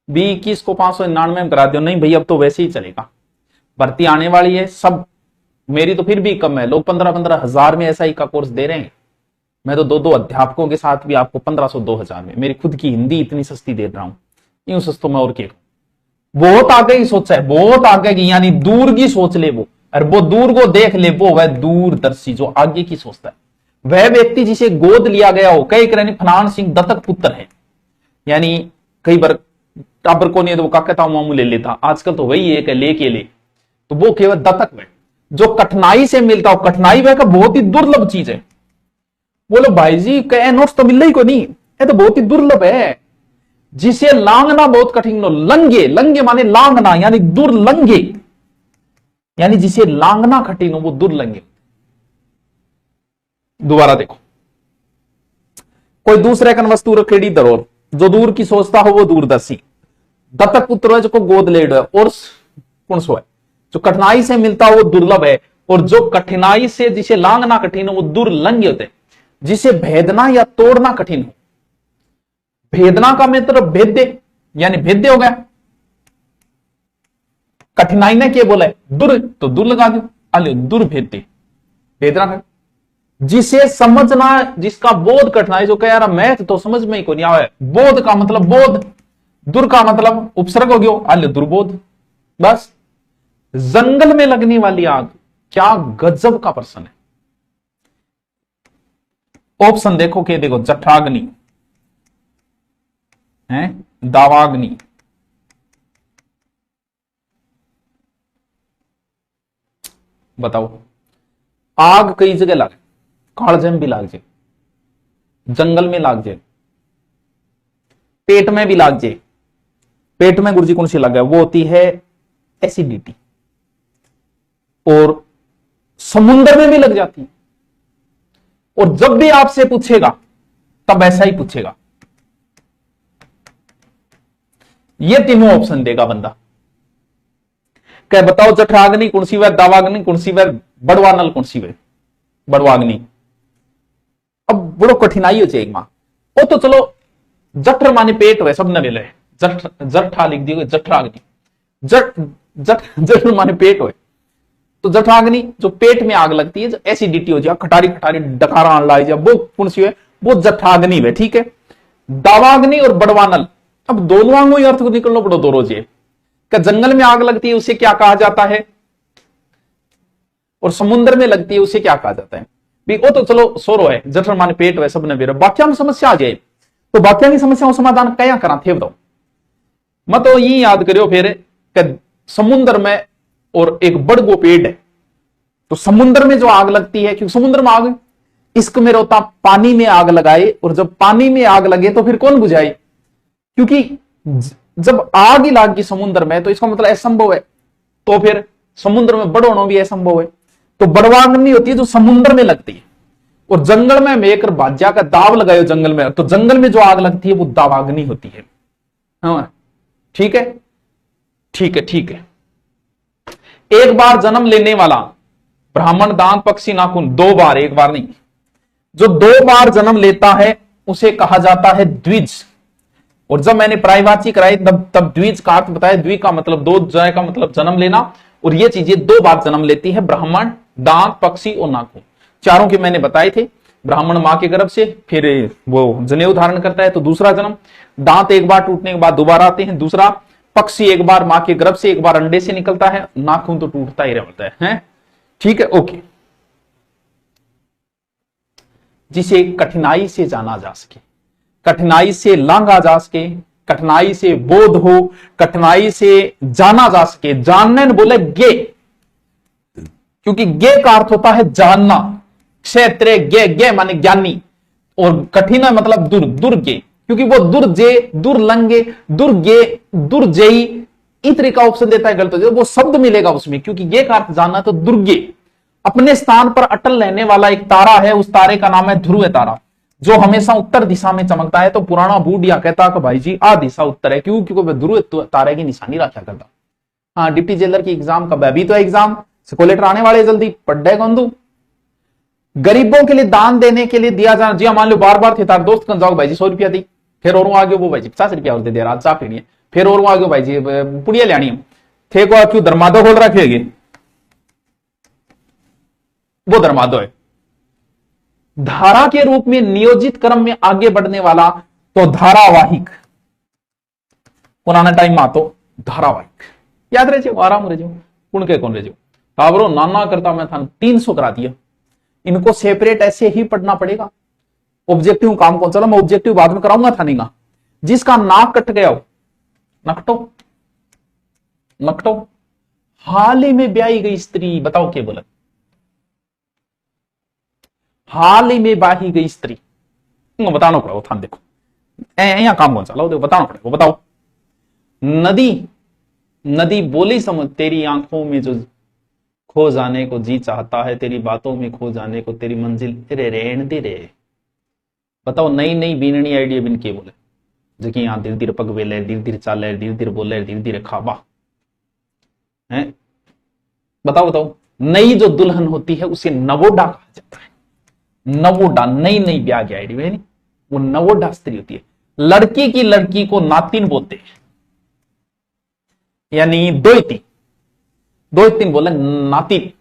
21 को 599 में करा दो। नहीं भाई अब तो वैसे ही चलेगा, भर्ती आने वाली है सब। मेरी तो फिर भी कम है, लोग 15-15 हजार में SI का कोर्स दे रहे हैं। मैं तो 2-2 अध्यापकों के साथ भी आपको 1500-2000 में, मेरी खुद की हिंदी इतनी सस्ती दे रहा हूं। यूं सस्तो मैं और क्या, बहुत आगे की सोचा है, बहुत आगे की, यानी दूर की सोच ले वो, और वो दूर को देख ले, वो वह दूरदर्शी जो आगे की सोचता है। वह व्यक्ति जिसे गोद लिया गया हो, कई करनी फलान सिंह दत्तक पुत्र है, यानी कई बार टाबर को नहीं तो वो का कहता मामू ले लेता, आजकल तो वही एक है लेके ले, तो वो केवल दत्तक है जो कठिनाई से मिलता हो। कठिनाई वह का बहुत ही दुर्लभ चीज है। बोलो भाई जी कह नोट्स तो मिल रही को नहीं, ये तो बहुत ही दुर्लभ है। जिसे लांगना बहुत कठिन हो, लंगे, लंगे माने लांगना यानी दुर्लंगे, यानी जिसे लांगना कठिन हो वो दुर्लंगे। दोबारा देखो, कोई दूसरे कन वस्तु रखेड़ी धरोहर, जो दूर की सोचता हो वो दूरदर्शी। दत्तक पुत्र है जो को गोद ले और कौन सो है, जो कठिनाई से मिलता हो वो दुर्लभ है, और जो कठिनाई से जिसे लांगना कठिन हो वो दुर्लंघ्य होते हैं। जिसे भेदना या तोड़ना कठिन हो, भेदना का मतलब भेद्य, यानी भेद्य हो गया। कठिनाई ने क्या बोला है? दुर, तो दुर लगा दो, अले दुर्भेद्य, भेदना है। जिसे समझना, जिसका बोध कठिनाई, जो कह यार मैथ तो समझ में ही को नहीं आवे, बोध का मतलब बोध, दुर का मतलब उपसर्ग हो गया, अले दुर्बोध। बस जंगल में लगने वाली आग, क्या गजब का प्रश्न है। ऑप्शन देखो के, देखो जठराग्नि है, दावाग्नि, बताओ। आग कई जगह लागे, कालजम भी लाग जाए, जंगल में लाग जाए, पेट में भी लाग जाए। पेट में गुरुजी कौन सी लग गया? वो होती है एसिडिटी, और समुद्र में भी लग जाती है। और जब भी आपसे पूछेगा तब ऐसा ही पूछेगा, ये तीनों ऑप्शन देगा बंदा। क्या बताओ, जठराग्नि कौन सी वह, दावाग्नि कौन सी वह, बड़वानल कौन सी वह? बड़वाग्नि। अब बड़ो कठिनाई हो जाएगी मां, वो तो चलो जठर माने पेट हुए, सब ने मिले जठा लिख दिए, जठराग्नि, जठर माने पेट हुए, तो जठराग्नि जो पेट में आग लगती है, जो एसिडिटी हो जाए, खटारी खटारी डकारा आने लग जाए, वो कौन सी है? वो जठराग्नि है। ठीक है। दावाग्नि और बड़वानल, अब दोनों आंगों अर्थ को निकलना पड़ो दो रोज। क्या जंगल में आग लगती है उसे क्या कहा जाता है, और समुद्र में लगती है उसे क्या कहा जाता है? वो तो चलो सोरो है, जठर माने पेट है, सब ने बेरा। बाकिया में समस्या आ जाए तो बाकिया की समस्याओं समाधान क्या करा थे बताओ। मत तो ये याद करियो फिर, समुद्र में और एक बड़गो पेड़ है, तो समुद्र में जो आग लगती है, क्योंकि समुद्र में आग इश्क में रोता पानी में आग लगाए, और जब पानी में आग लगे तो फिर कौन बुझाए? क्योंकि जब आग ही लागी समुद्र में तो इसका मतलब असंभव है, तो फिर समुद्र में बड़ होना भी असंभव है। तो बड़वाग्नि होती है जो समुद्र में लगती है, और जंगल में मेकर बाजा का दाव लगायो जंगल में, तो जंगल में जो आग लगती है वो दावाग्नि होती है। हाँ ठीक है, ठीक है, ठीक है। एक बार जन्म लेने वाला ब्राह्मण, दांत, पक्षी, नाखून, 2 बार, एक बार नहीं, जो 2 बार जन्म लेता है उसे कहा जाता है द्विज। और जब मैंने प्रायवाची कराई तब द्विज का अर्थ बताया, द्वि का मतलब 2, जय का मतलब जन्म लेना, और ये चीजें 2 बार जन्म लेती है, ब्राह्मण, दांत, पक्षी और नाखून। चारों के मैंने बताए थे। ब्राह्मण मां के गर्भ से, फिर वो जनेऊ धारण करता है तो दूसरा जन्म, दांत एक बार टूटने के बाद दोबारा आते हैं, दूसरा, पक्षी एक बार मां के गर्भ से, एक बार अंडे से निकलता है, नाखून तो टूटता ही रहता है। ठीक है, ओके। जिसे कठिनाई से जाना जा सके, कठिनाई से लांघा जा सके, कठिनाई से बोध हो, कठिनाई से जाना जा सके। जानने ने बोले गे, क्योंकि गे का अर्थ होता है जानना। क्षेत्र गे, गे माने ज्ञानी, और कठिन मतलब दुर, दुर्गे, क्योंकि वो दुर्जे, दुर्लंगे, दुर्गे, दुर्जयी, इस तरह का ऑप्शन देता है गलत हो, वो शब्द मिलेगा उसमें, क्योंकि गे का अर्थ जानना, तो दुर्गे अपने स्थान पर अटल रहने वाला एक तारा है। उस तारे का नाम है ध्रुव तारा, जो हमेशा उत्तर दिशा में चमकता है। तो पुराना बूढ़िया कहता कि भाई जी आ दिशा उत्तर है, क्यों? क्योंकि ध्रुव तारे की निशानी रखा करता। हाँ, डिप्टी जेलर की एग्जाम का भी तो एग्जाम, लेटर आने वाले जल्दी, पढ़े कौन दू। गरीबों के लिए दान देने के लिए दिया जाना, जी हाँ, मान लो बार बार थे तार दोस्त कन जाओ भाई जी 100 रुपया दी, फिर और आगे वो भाई जी 50 रुपया और दे दे, रात चाह पीनी है, फिर और आगे भाई जी पुड़िया लेनी थे को, क्यों दरमादो खोल रखेगे, वो दरमादो है। धारा के रूप में नियोजित क्रम में आगे बढ़ने वाला, तो धारावाहिक, पुराना टाइम में तो धारावाहिक याद रहे, आराम रहे, कुण के कौन रहे, तावरो नाना करता मैं था 300 करा दिया। इनको सेपरेट ऐसे ही पढ़ना पड़ेगा। ऑब्जेक्टिव काम कौन, चलो मैं ऑब्जेक्टिव बाद में कराऊंगा था नहीं ना। जिसका नाक कट गया हो, नकटो नकटो, हाल ही में ब्याही गई स्त्री, बताओ क्या बोला, हाल ही में ब्याही गई स्त्री, बताना पड़ेगा था, देखो यहाँ काम कौन सा, देखो बताना पड़ेगा, बताओ। नदी, नदी बोली समझ, तेरी आंखों में जो खो जाने को जी चाहता है, तेरी बातों में खो जाने को तेरी मंजिल तेरे रेण दे रे। बताओ, नई नई बीननी आइडिया बिन के बोले, जो कि यहाँ धीरे धीरे पग वेले, धीरे धीरे चाले, धीरे धीरे बोले, धीरे धीरे खाबा है। बताओ बताओ, नई जो दुल्हन होती है उसे नवोडा कहा जाता है। नवोडा, नई नई ब्याह की आइडिया, वो नवोडा स्त्री होती है। लड़की की लड़की को नातिन बोलते हैं, यानी दोइती, दो तीन बोले नातिन।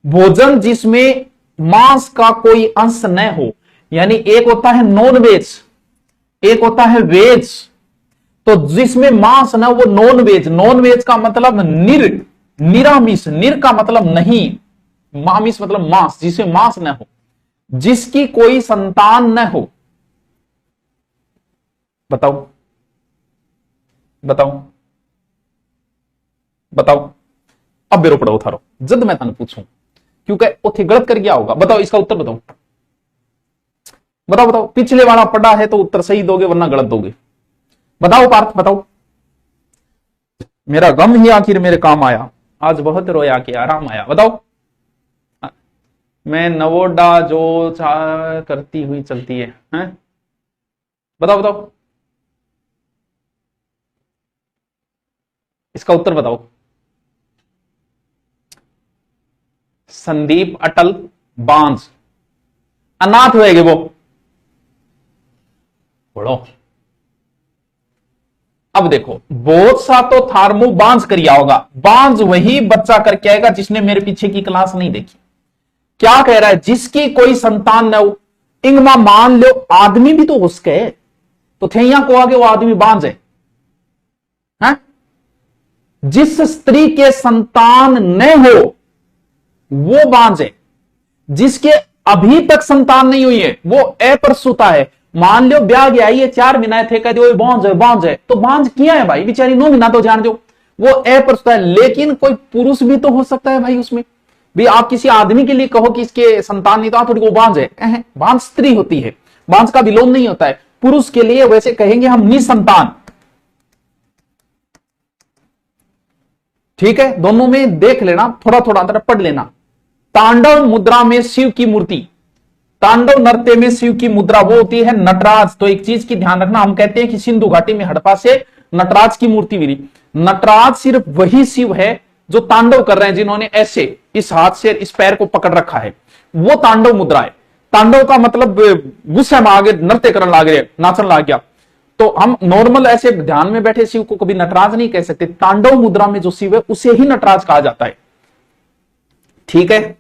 भोजन जिसमें मांस का कोई अंश न हो, यानी एक होता है नॉन वेज, एक होता है वेज, तो जिसमें मांस न वो नॉन वेज। नॉन वेज का मतलब निरामिष, निर का मतलब नहीं, मामिष मतलब मांस, जिसमें मांस न हो, जिसकी कोई संतान न हो। बताओ बताओ बताओ, अब बेरो पड़ो थारो, जद मैं थाने पूछूं, क्योंकि उथे गलत कर गया होगा। बताओ इसका उत्तर बताओ, बताओ बताओ, पिछले वाला पढ़ा है तो उत्तर सही दोगे वरना गलत दोगे। बताओ पार्थ, बताओ। मेरा गम ही आखिर मेरे काम आया, आज बहुत रोया कि आराम आया। बताओ, मैं नवोडा जो करती हुई चलती है, हैं? बताओ बताओ, इसका उत्तर बताओ। संदीप अटल बांझ, अनाथ होएगे वो, बोलो। अब देखो, बहुत सा तो थार्मो बांझ करिया होगा, बांझ वही बच्चा करके आएगा जिसने मेरे पीछे की क्लास नहीं देखी। क्या कह रहा है, जिसकी कोई संतान न हो। इंगमा मान लो आदमी भी तो हो सके, तो थे यहां को आगे वो आदमी बांझ है, हैं? जिस स्त्री के संतान न हो वो बांझ है, जिसके अभी तक संतान नहीं हुई है वो अप्रसूता है। मान लो ब्याह गया ये 4 महीना थे, कहते हो बांझ है, बांझ है, तो बांझ किया है भाई, बेचारी 9 महीना तो जान दो, वो अप्रसूता है। लेकिन कोई पुरुष भी तो हो सकता है भाई उसमें भी। आप किसी आदमी के लिए कहो कि इसके संतान नहीं, तो आप थोड़ी वो बांझ है, बांझ स्त्री होती है, बांझ का विलोम नहीं होता है। पुरुष के लिए वैसे कहेंगे हम निसंतान, ठीक है। दोनों में देख लेना, थोड़ा थोड़ा अंतर पढ़ लेना। तांडव मुद्रा में शिव की मूर्ति, तांडव नृत्य में शिव की मुद्रा वो होती है नटराज। तो एक चीज की ध्यान रखना, हम कहते हैं कि सिंधु घाटी में हड़प्पा से नटराज की मूर्ति मिली। नटराज सिर्फ वही शिव है जो तांडव कर रहे हैं, जिन्होंने ऐसे इस हाथ से इस पैर को पकड़ रखा है, वो तांडव मुद्रा है। तांडव का मतलब गुस्से में आगे नृत्य करने लग गए, नाचने लग गया। तो हम नॉर्मल ऐसे ध्यान में बैठे शिव को कभी नटराज नहीं कह सकते। तांडव मुद्रा में जो शिव है उसे ही नटराज कहा जाता है, ठीक है।